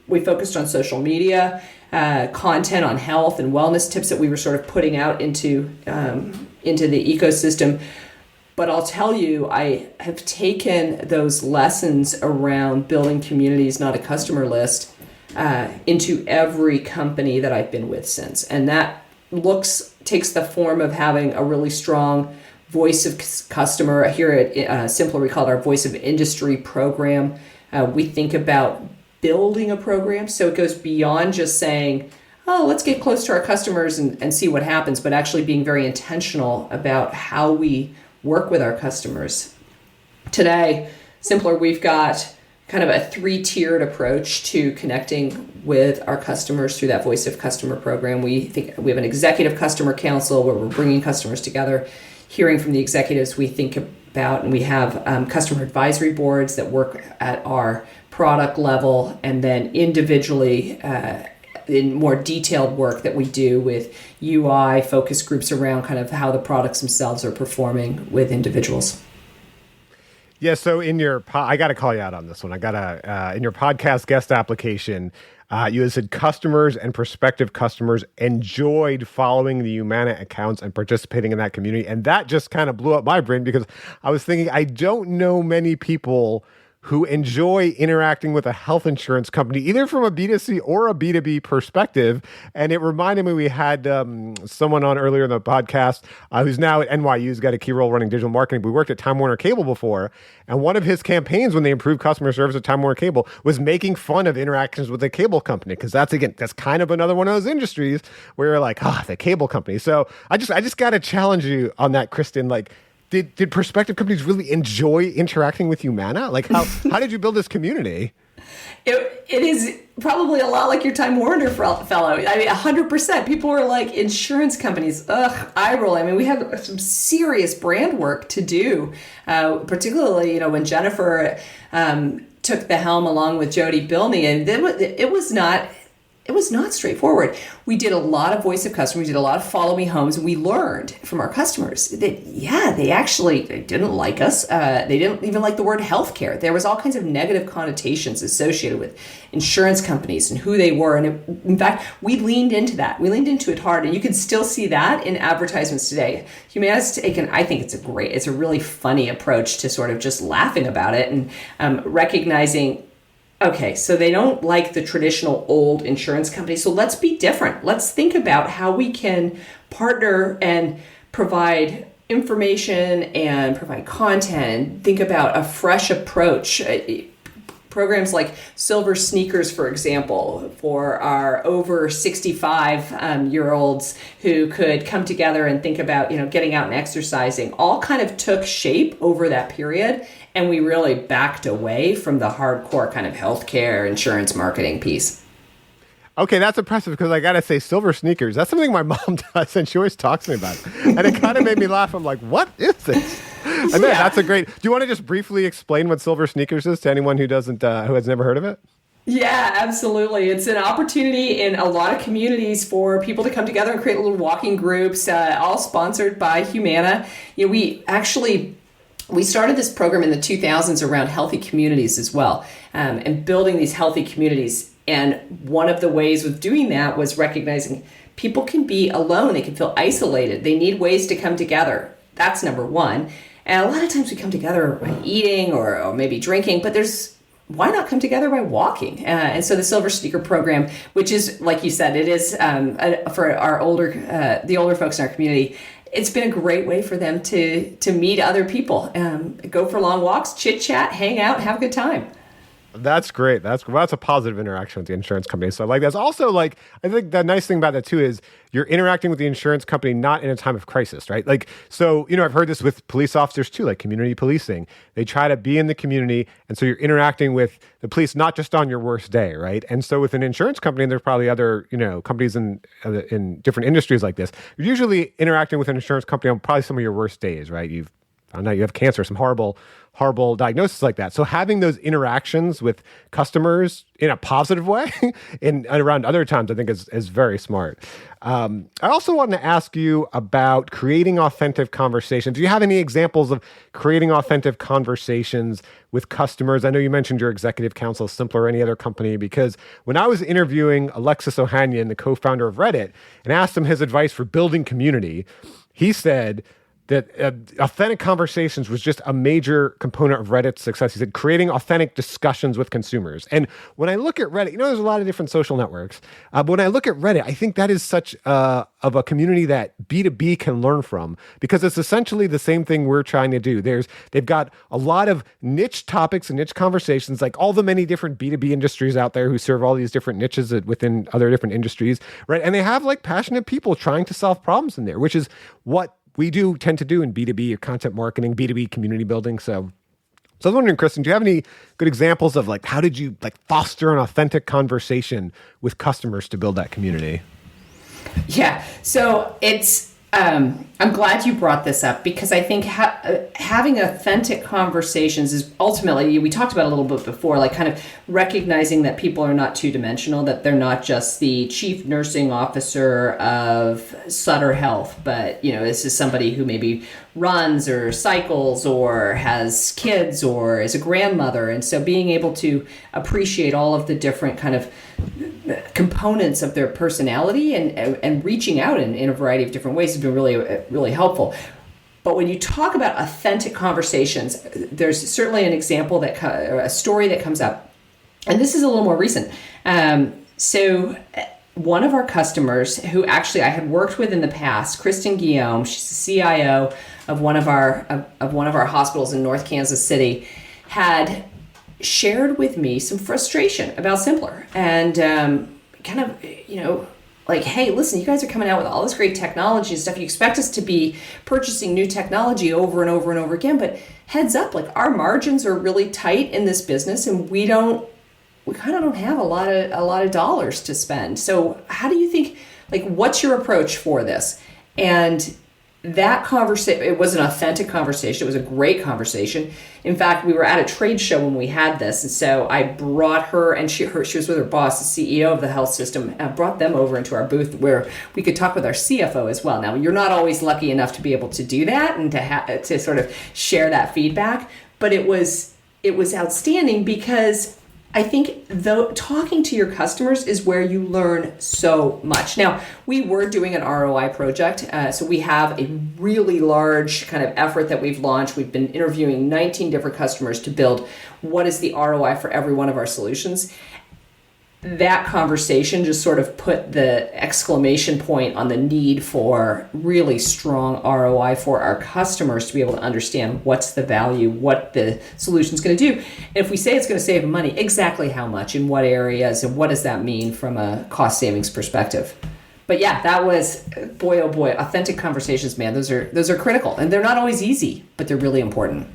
We focused on social media, content on health and wellness tips that we were sort of putting out into the ecosystem. But I'll tell you, I have taken those lessons around building communities, not a customer list, into every company that I've been with since. And that takes the form of having a really strong voice of customer. Here at Simpler, we call it our voice of industry program. We think about building a program, so it goes beyond just saying, oh, let's get close to our customers and see what happens, but actually being very intentional about how we work with our customers. Today, Simpler, we've got kind of a 3-tiered approach to connecting with our customers through that voice of customer program. We have an executive customer council where we're bringing customers together, hearing from the executives we think about, and we have customer advisory boards that work at our product level, and then individually in more detailed work that we do with UI focus groups around kind of how the products themselves are performing with individuals. Yeah, so in your, I got to call you out on this one. In your podcast guest application, you said customers and prospective customers enjoyed following the Humana accounts and participating in that community. And that just kind of blew up my brain, because I was thinking, I don't know many people who enjoy interacting with a health insurance company, either from a B2C or a B2B perspective. And it reminded me, we had someone on earlier in the podcast who's now at NYU, who's got a key role running digital marketing. We worked at Time Warner Cable before. And one of his campaigns when they improved customer service at Time Warner Cable was making fun of interactions with the cable company. Because that's kind of another one of those industries where you're like, the cable company. So I just got to challenge you on that, Kristen. Like, Did prospective companies really enjoy interacting with Humana? Like, how did you build this community? It is probably a lot like your Time Warner fellow. I mean, 100%. People were like, insurance companies, eye roll. I mean, we had some serious brand work to do, particularly, when Jennifer took the helm along with Jody Bilney, and it was not straightforward. We did a lot of voice of customer. We did a lot of follow me homes. And we learned from our customers that, they didn't like us. They didn't even like the word healthcare. There was all kinds of negative connotations associated with insurance companies and who they were. And in fact, we leaned into that. We leaned into it hard. And you can still see that in advertisements today. Humana's taken, I think it's a really funny approach to sort of just laughing about it and recognizing, okay, so they don't like the traditional old insurance company. So let's be different. Let's think about how we can partner and provide information and provide content. Think about a fresh approach. Programs like Silver Sneakers, for example, for our over 65-year-olds who could come together and think about, getting out and exercising, all kind of took shape over that period. And we really backed away from the hardcore kind of healthcare insurance marketing piece. Okay, that's impressive because I got to say, Silver Sneakers, that's something my mom does, and she always talks to me about it. And it kind of made me laugh. I'm like, what is this? And then that's a great... Do you want to just briefly explain what Silver Sneakers is to anyone who doesn't, who has never heard of it? Yeah, absolutely. It's an opportunity in a lot of communities for people to come together and create little walking groups, all sponsored by Humana. We started this program in the 2000s around healthy communities as well, and building these healthy communities. And one of the ways of doing that was recognizing people can be alone. They can feel isolated. They need ways to come together. That's number one. And a lot of times we come together by eating or maybe drinking, but why not come together by walking? And so the Silver Sneaker program, which is, like you said, it is for our the older folks in our community. It's been a great way for them to meet other people, go for long walks, chit chat, hang out, have a good time. That's great. That's a positive interaction with the insurance company. So that's also I think the nice thing about that too is you're interacting with the insurance company not in a time of crisis, right? I've heard this with police officers too, like community policing. They try to be in the community, and so you're interacting with the police not just on your worst day, right? And so with an insurance company, and there's probably other companies in different industries like this, you're usually interacting with an insurance company on probably some of your worst days, right? You've found out you have cancer, some horrible diagnosis like that. So having those interactions with customers in a positive way and around other times, I think is very smart. I also want to ask you about creating authentic conversations. Do you have any examples of creating authentic conversations with customers? I know you mentioned your executive council, Simpler, or any other company, because when I was interviewing Alexis Ohanian, the co-founder of Reddit, and asked him his advice for building community, he said that authentic conversations was just a major component of Reddit's success. He said creating authentic discussions with consumers. And when I look at Reddit, there's a lot of different social networks. But when I look at Reddit, I think that is such of a community that B2B can learn from, because it's essentially the same thing we're trying to do. They've got a lot of niche topics and niche conversations, like all the many different B2B industries out there who serve all these different niches within other different industries, right? And they have passionate people trying to solve problems in there, which is what we do tend to do in B2B or content marketing, B2B community building. So I was wondering, Kristen, do you have any good examples of how did you foster an authentic conversation with customers to build that community? Yeah. So it's, I'm glad you brought this up, because I think having authentic conversations is ultimately, we talked about it a little bit before, kind of recognizing that people are not two-dimensional, that they're not just the chief nursing officer of Sutter Health, but, this is somebody who maybe runs or cycles or has kids or is a grandmother. And so being able to appreciate all of the different kind of components of their personality and reaching out in a variety of different ways has been really, really helpful. But when you talk about authentic conversations, there's certainly an example or a story that comes up, and this is a little more recent. So one of our customers, who actually I had worked with in the past, Kristen Guillaume, she's the CIO of one of our hospitals in North Kansas City, had shared with me some frustration about Simpler, and kind of, like, hey, listen, you guys are coming out with all this great technology and stuff. You expect us to be purchasing new technology over and over and over again, but heads up, like, our margins are really tight in this business, and we kind of don't have a lot of dollars to spend. So how do you think, like, what's your approach for this? And that conversation, it was an authentic conversation. It was a great conversation. In fact, we were at a trade show when we had this. And so I brought her, and she was with her boss, the CEO of the health system. I brought them over into our booth where we could talk with our CFO as well. Now, you're not always lucky enough to be able to do that and to sort of share that feedback. But it was outstanding, because I think, though, talking to your customers is where you learn so much. Now, we were doing an ROI project, so we have a really large kind of effort that we've launched. We've been interviewing 19 different customers to build what is the ROI for every one of our solutions. That conversation just sort of put the exclamation point on the need for really strong ROI for our customers to be able to understand what's the value, what the solution's going to do. And if we say it's going to save them money, exactly how much, in what areas, and what does that mean from a cost savings perspective? But yeah, that was, boy, oh boy, authentic conversations, man. Those are critical, and they're not always easy, but they're really important.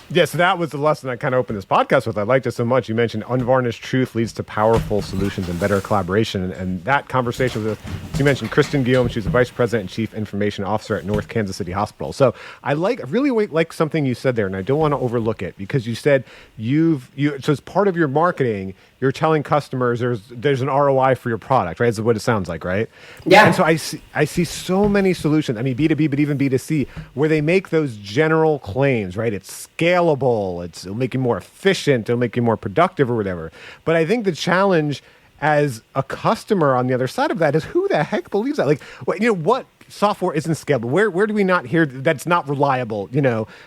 Yeah, so that was the lesson I kind of opened this podcast with. I liked it so much. You mentioned unvarnished truth leads to powerful solutions and better collaboration. And that conversation with, you mentioned Kristen Guillaume. She's the Vice President and Chief Information Officer at North Kansas City Hospital. So I really like something you said there, and I don't want to overlook it, because you said so as part of your marketing, you're telling customers there's an ROI for your product, right? That's what it sounds like, right? Yeah. And so I see so many solutions, I mean, B2B, but even B2C, where they make those general claims, right? It's scalable, it'll make you more efficient, it'll make you more productive or whatever. But I think the challenge as a customer on the other side of that is, who the heck believes that? Like, what software isn't scalable? Where do we not hear that's not reliable?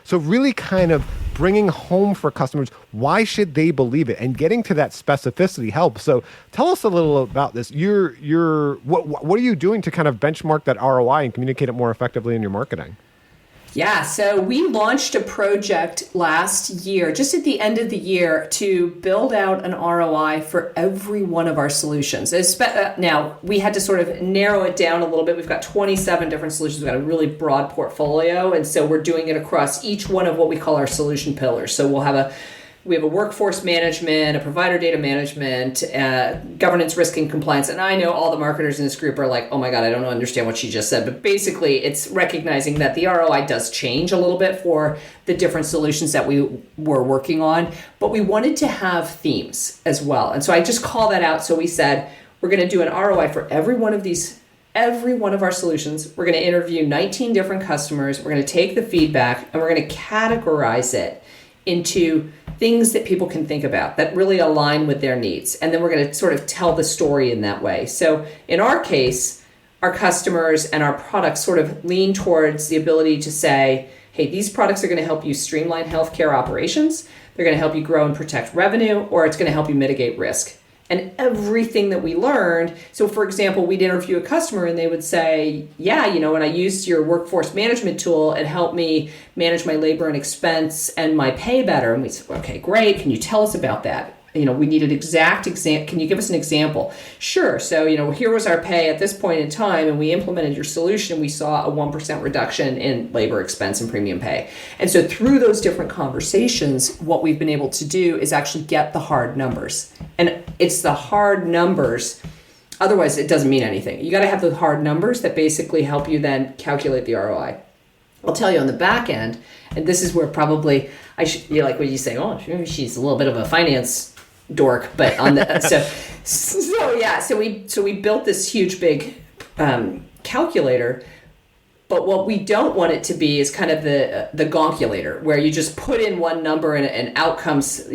So really kind of bringing home for customers, why should they believe it, and getting to that specificity helps. So tell us a little about this. What are you doing to kind of benchmark that ROI and communicate it more effectively in your marketing? Yeah, so we launched a project last year, just at the end of the year, to build out an ROI for every one of our solutions. Now, we had to sort of narrow it down a little bit. We've got 27 different solutions. We've got a really broad portfolio, and so we're doing it across each one of what we call our solution pillars. So we have a workforce management, a provider data management, governance, risk, and compliance. And I know all the marketers in this group are like, oh my God, I don't understand what she just said. But basically, it's recognizing that the ROI does change a little bit for the different solutions that we were working on. But we wanted to have themes as well. And so I just call that out. So we said, we're going to do an ROI for every one of our solutions. We're going to interview 19 different customers. We're going to take the feedback, and we're going to categorize it into things that people can think about that really align with their needs. And then we're going to sort of tell the story in that way. So in our case, our customers and our products sort of lean towards the ability to say, hey, these products are going to help you streamline healthcare operations. They're going to help you grow and protect revenue, or it's going to help you mitigate risk. And everything that we learned, so for example, we'd interview a customer and they would say, yeah, when I used your workforce management tool, it helped me manage my labor and expense and my pay better. And we said, okay, great. Can you tell us about that? We need an exact example. Can you give us an example? Sure. So, here was our pay at this point in time, and we implemented your solution. We saw a 1% reduction in labor expense and premium pay. And so through those different conversations, what we've been able to do is actually get the hard numbers. And it's the hard numbers. Otherwise, it doesn't mean anything. You got to have the hard numbers that basically help you then calculate the ROI. I'll tell you on the back end, and this is where probably like when you say, oh, she's a little bit of a finance dork, but on the so we built this huge big calculator, but what we don't want it to be is kind of the gonculator, where you just put in one number and out comes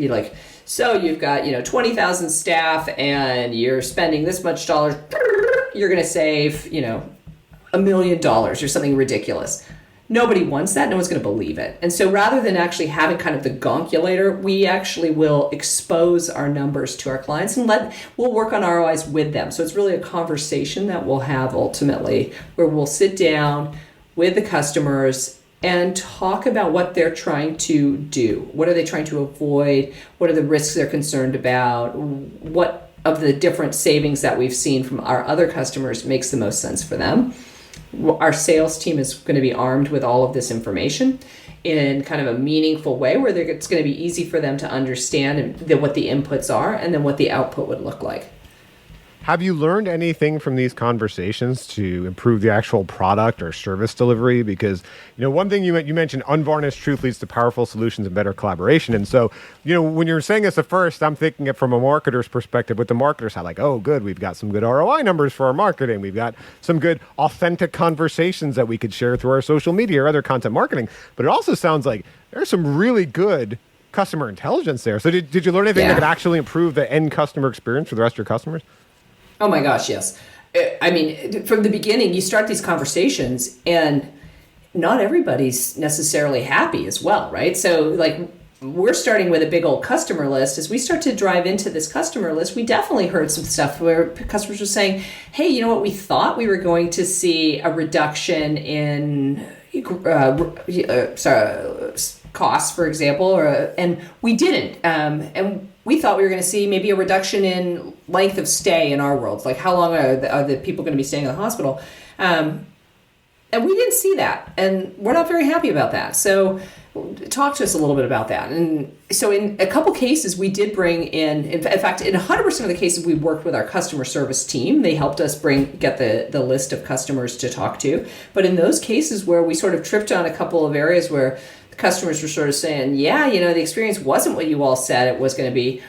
so you've got 20,000 staff and you're spending this much dollars, you're going to save $1 million or something ridiculous. nobody wants that. No one's going to believe it. And so rather than actually having kind of the gonkulator, we actually will expose our numbers to our clients and we'll work on ROIs with them. So it's really a conversation that we'll have ultimately where we'll sit down with the customers and talk about what they're trying to do. What are they trying to avoid? What are the risks they're concerned about? What of the different savings that we've seen from our other customers makes the most sense for them? Our sales team is going to be armed with all of this information in kind of a meaningful way where it's going to be easy for them to understand what the inputs are and then what the output would look like. Have you learned anything from these conversations to improve the actual product or service delivery? Because, one thing you mentioned, unvarnished truth leads to powerful solutions and better collaboration. And so, when you're saying this at first, I'm thinking it from a marketer's perspective with the marketer side, like, oh, good, we've got some good ROI numbers for our marketing. We've got some good authentic conversations that we could share through our social media or other content marketing. But it also sounds like there's some really good customer intelligence there. So did you learn anything that could actually improve the end customer experience for the rest of your customers? Oh my gosh, yes. I mean, from the beginning, you start these conversations and not everybody's necessarily happy as well, right? So like we're starting with a big old customer list. As we start to drive into this customer list, we definitely heard some stuff where customers were saying, hey, you know what, we thought we were going to see a reduction in costs, for example, and we didn't. And we thought we were going to see maybe a reduction in length of stay in our worlds. Like how long are the people going to be staying in the hospital? And we didn't see that. And we're not very happy about that. So talk to us a little bit about that. And so in a couple cases, we did bring in fact, in 100% of the cases, we worked with our customer service team. They helped us get the list of customers to talk to. But in those cases where we sort of tripped on a couple of areas where customers were sort of saying, yeah, the experience wasn't what you all said it was going to be,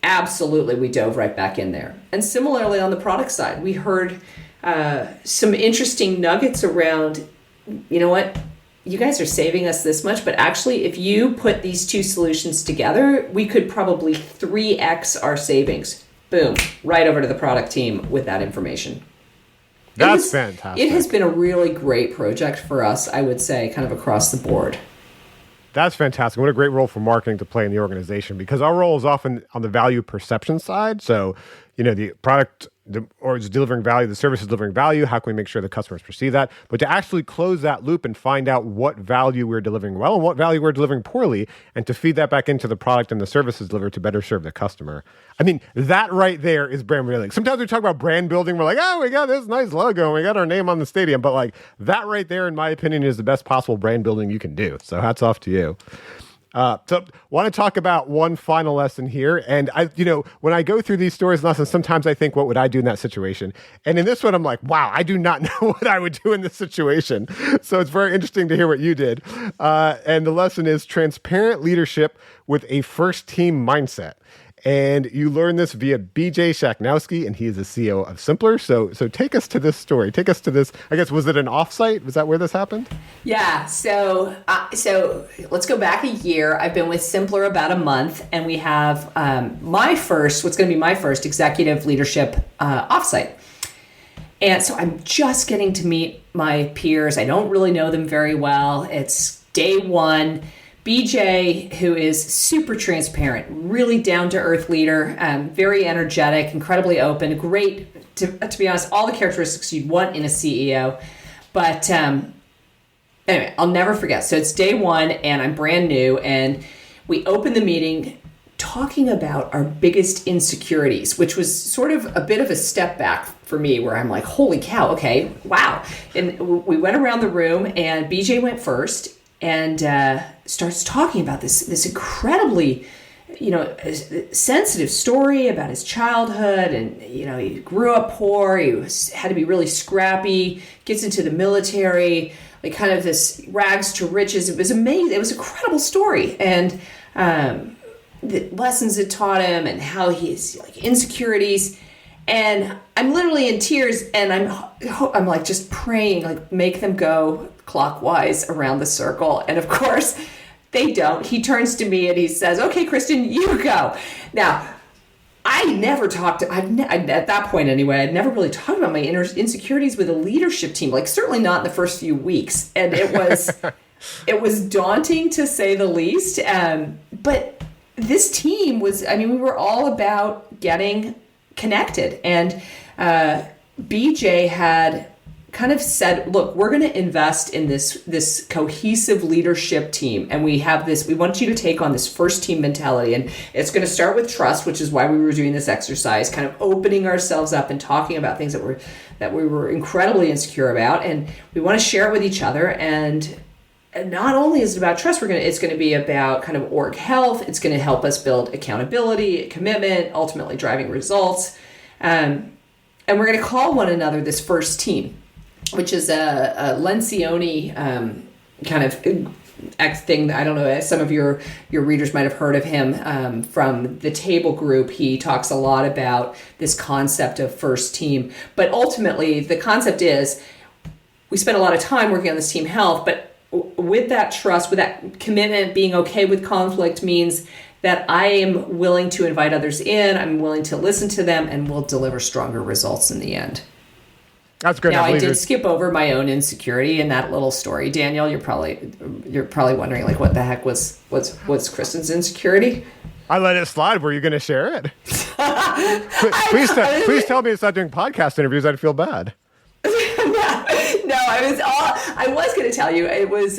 absolutely, we dove right back in there. And similarly on the product side, we heard some interesting nuggets around, you know what, you guys are saving us this much, but actually if you put these two solutions together, we could probably 3x our savings. Boom, right over to the product team with that information. That's fantastic. It has been a really great project for us, I would say, kind of across the board. That's fantastic. What a great role for marketing to play in the organization, because our role is often on the value perception side. So, the product or is delivering value, the service is delivering value. How can we make sure the customers perceive that? But to actually close that loop and find out what value we're delivering well and what value we're delivering poorly, and to feed that back into the product and the services delivered to better serve the customer. I mean, that right there is brand building. Sometimes we talk about brand building. We're like, oh, we got this nice logo and we got our name on the stadium. But like that right there, in my opinion, is the best possible brand building you can do. So hats off to you. So want to talk about one final lesson here. And when I go through these stories and lessons, sometimes I think, what would I do in that situation? And in this one, I'm like, wow, I do not know what I would do in this situation. So it's very interesting to hear what you did. And the lesson is transparent leadership with a first team mindset. And you learned this via BJ Shaknowski, and he is the CEO of Simpler. So take us to this story. Take us to this. I guess, was it an offsite? Was that where this happened? Yeah. So let's go back a year. I've been with Simpler about a month, and we have what's going to be my first executive leadership offsite. And so I'm just getting to meet my peers. I don't really know them very well. It's day one. BJ, who is super transparent, really down-to-earth leader, very energetic, incredibly open, great, to be honest, all the characteristics you'd want in a CEO. But anyway, I'll never forget. So it's day one, and I'm brand new, and we open the meeting talking about our biggest insecurities, which was sort of a bit of a step back for me, where I'm like, holy cow, okay, wow. And we went around the room, and BJ went first, and starts talking about this incredibly, sensitive story about his childhood, and he grew up poor. He had to be really scrappy. Gets into the military, like kind of this rags to riches. It was amazing. It was an incredible story, and the lessons it taught him, and how he's like insecurities. And I'm literally in tears, and I'm like just praying, like make them go clockwise around the circle. And of course they don't. He turns to me and he says, okay, Kristen, you go. Now, I never talked to, at that point anyway, I'd never really talked about my insecurities with a leadership team, like certainly not in the first few weeks. And it was daunting to say the least. But this team was, I mean, we were all about getting connected. And BJ had kind of said, look, we're going to invest in this cohesive leadership team. And we want you to take on this first team mentality. And it's going to start with trust, which is why we were doing this exercise, kind of opening ourselves up and talking about things that we were incredibly insecure about. And we want to share it with each other. And not only is it about trust, it's going to be about kind of org health. It's going to help us build accountability, commitment, ultimately driving results. And we're going to call one another this first team, which is a Lencioni kind of thing. I don't know, some of your readers might have heard of him from the Table Group. He talks a lot about this concept of first team. But ultimately, the concept is we spend a lot of time working on this team health, but with that trust, with that commitment, being okay with conflict means that I am willing to invite others in, I'm willing to listen to them, and we'll deliver stronger results in the end. That's good. Now, I did skip over my own insecurity in that little story. Daniel, you're probably wondering, like, what the heck was Kristen's insecurity? I let it slide. Were you going to share it? Please tell me it's not doing podcast interviews. I'd feel bad. No, I was going to tell you. It was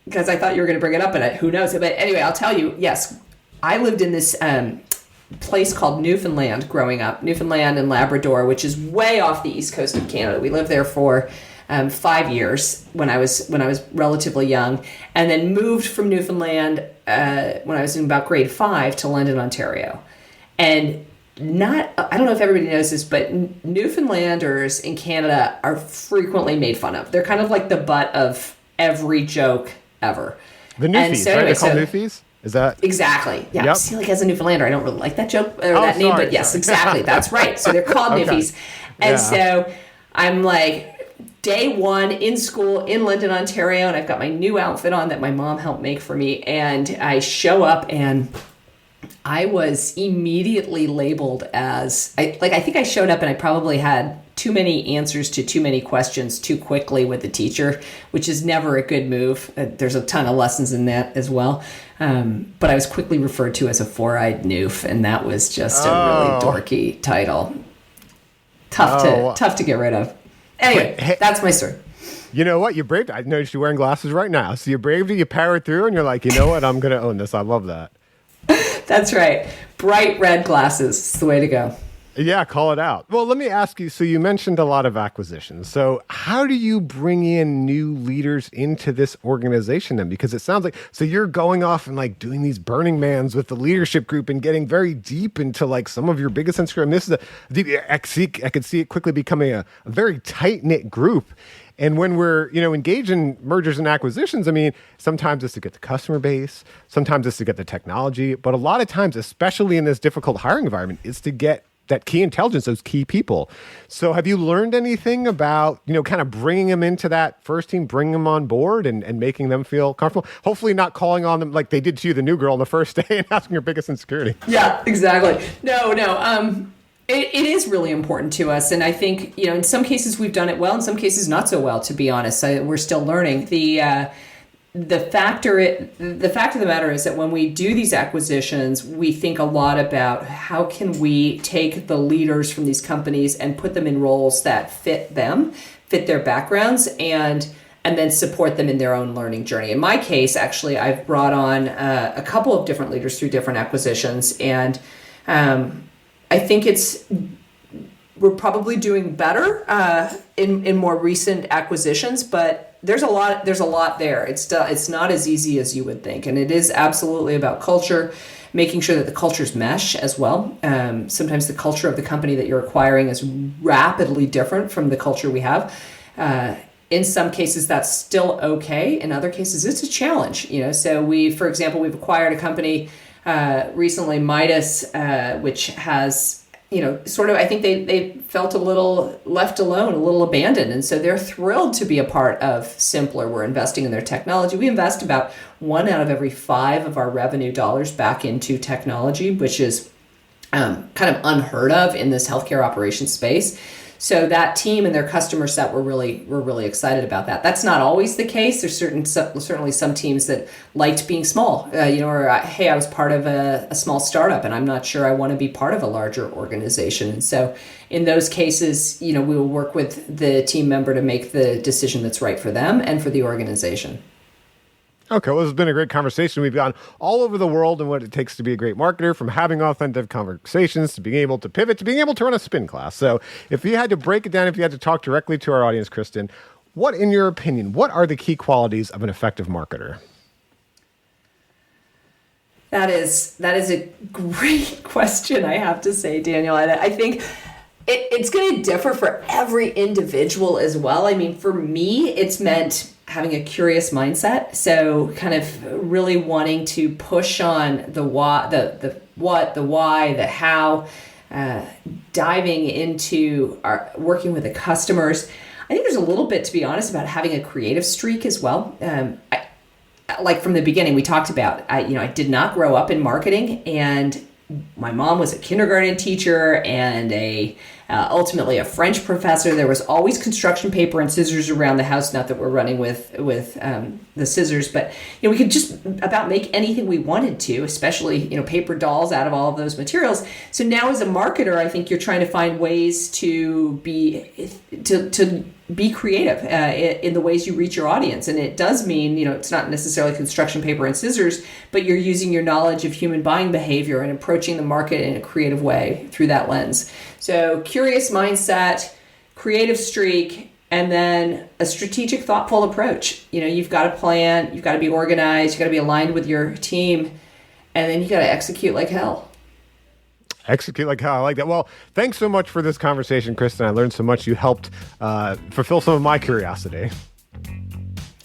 because I thought you were going to bring it up, but who knows? But anyway, I'll tell you. Yes, I lived in this place called Newfoundland growing up, Newfoundland and Labrador, which is way off the east coast of Canada. We lived there for 5 years when I was relatively young, and then moved from Newfoundland when I was in about grade 5 to London, Ontario. And I don't know if everybody knows this, but Newfoundlanders in Canada are frequently made fun of. They're kind of like the butt of every joke ever. The Newfies, right? They're called Newfies? Is that exactly? Yeah. Yep. See, like as a Newfoundlander, I don't really like that joke or that name, but yes, exactly. That's right. So they're called Newfies, and so I'm like day one in school in London, Ontario, and I've got my new outfit on that my mom helped make for me, and I show up and I was immediately labeled as I think I showed up and I probably had too many answers to too many questions too quickly with the teacher, which is never a good move. There's a ton of lessons in that as well. But I was quickly referred to as a four-eyed noof, and that was just a really dorky title. Tough to get rid of. Anyway, that's my story. You know what? You braved it. I noticed you're wearing glasses right now. So you braved it, you powered through, and you're like, you know what? I'm going to own this. I love that. That's right. Bright red glasses. It's the way to go. Yeah, call it out. Well, let me ask you, so you mentioned a lot of acquisitions. So how do you bring in new leaders into this organization then? Because it sounds like, so you're going off and like doing these Burning Mans with the leadership group and getting very deep into like some of your biggest insecurities. This is I could see it quickly becoming a very tight-knit group. And when we're, engaged in mergers and acquisitions, I mean, sometimes it's to get the customer base, sometimes it's to get the technology, but a lot of times, especially in this difficult hiring environment, it's to get that key intelligence, those key people. So have you learned anything about, kind of bringing them into that first team, bringing them on board and making them feel comfortable? Hopefully not calling on them like they did to you, the new girl, on the first day and asking your biggest insecurity. Yeah, exactly. No. It is really important to us. And I think, in some cases we've done it well, in some cases not so well, to be honest. We're still learning. The fact of the matter is that when we do these acquisitions, we think a lot about how can we take the leaders from these companies and put them in roles that fit them, fit their backgrounds, and then support them in their own learning journey. In my case, actually, I've brought on a couple of different leaders through different acquisitions, and I think we're probably doing better in more recent acquisitions, but there's a lot there. It's not as easy as you would think, and it is absolutely about culture, making sure that the cultures mesh as well. Sometimes the culture of the company that you're acquiring is rapidly different from the culture we have. In some cases, that's still okay. In other cases, it's a challenge. So for example, we've acquired a company recently, Midas, which has, I think they felt a little left alone, a little abandoned. And so they're thrilled to be a part of Simpler. We're investing in their technology. We invest about 1 out of every 5 of our revenue dollars back into technology, which is kind of unheard of in this healthcare operations space. So that team and their customer set were really excited about that. That's not always the case. There's certainly some teams that liked being small, or hey, I was part of a small startup and I'm not sure I want to be part of a larger organization. And so in those cases, we will work with the team member to make the decision that's right for them and for the organization. Okay, well, this has been a great conversation. We've gone all over the world and what it takes to be a great marketer, from having authentic conversations to being able to pivot to being able to run a spin class. So if you had to break it down, if you had to talk directly to our audience, Kristen, what, in your opinion, what are the key qualities of an effective marketer? That is a great question, I have to say, Daniel. I think it's going to differ for every individual as well. I mean, for me, it's meant having a curious mindset. So kind of really wanting to push on the what, the why, the how, diving into working with the customers. I think there's a little bit, to be honest, about having a creative streak as well. Like from the beginning, we talked about, I did not grow up in marketing, and my mom was a kindergarten teacher and ultimately a French professor. There was always construction paper and scissors around the house. Not that we're running with the scissors, but we could just about make anything we wanted to, especially paper dolls out of all of those materials. So now as a marketer, I think you're trying to find ways to be creative in the ways you reach your audience. And it does mean, it's not necessarily construction paper and scissors, but you're using your knowledge of human buying behavior and approaching the market in a creative way through that lens. So curious mindset, creative streak, and then a strategic, thoughtful approach. You've got to plan, you've got to be organized, you've got to be aligned with your team, and then you got to execute like hell. Execute like hell. I like that. Well, thanks so much for this conversation, Kristen. I learned so much. You helped fulfill some of my curiosity.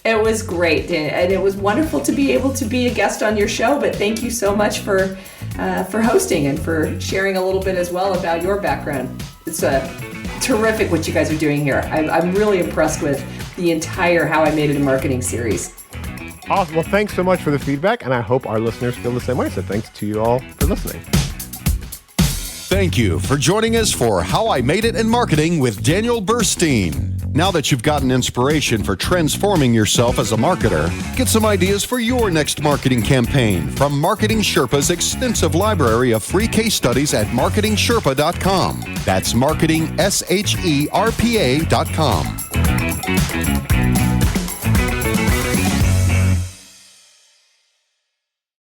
It was great, Dan, and it was wonderful to be able to be a guest on your show. But thank you so much for hosting and for sharing a little bit as well about your background. It's terrific what you guys are doing here. I'm really impressed with the entire How I Made It in Marketing series. Awesome. Well, thanks so much for the feedback, and I hope our listeners feel the same way. So thanks to you all for listening. Thank you for joining us for How I Made It in Marketing with Daniel Burstein. Now that you've gotten inspiration for transforming yourself as a marketer, get some ideas for your next marketing campaign from Marketing Sherpa's extensive library of free case studies at marketingsherpa.com. That's marketingsherpa.com.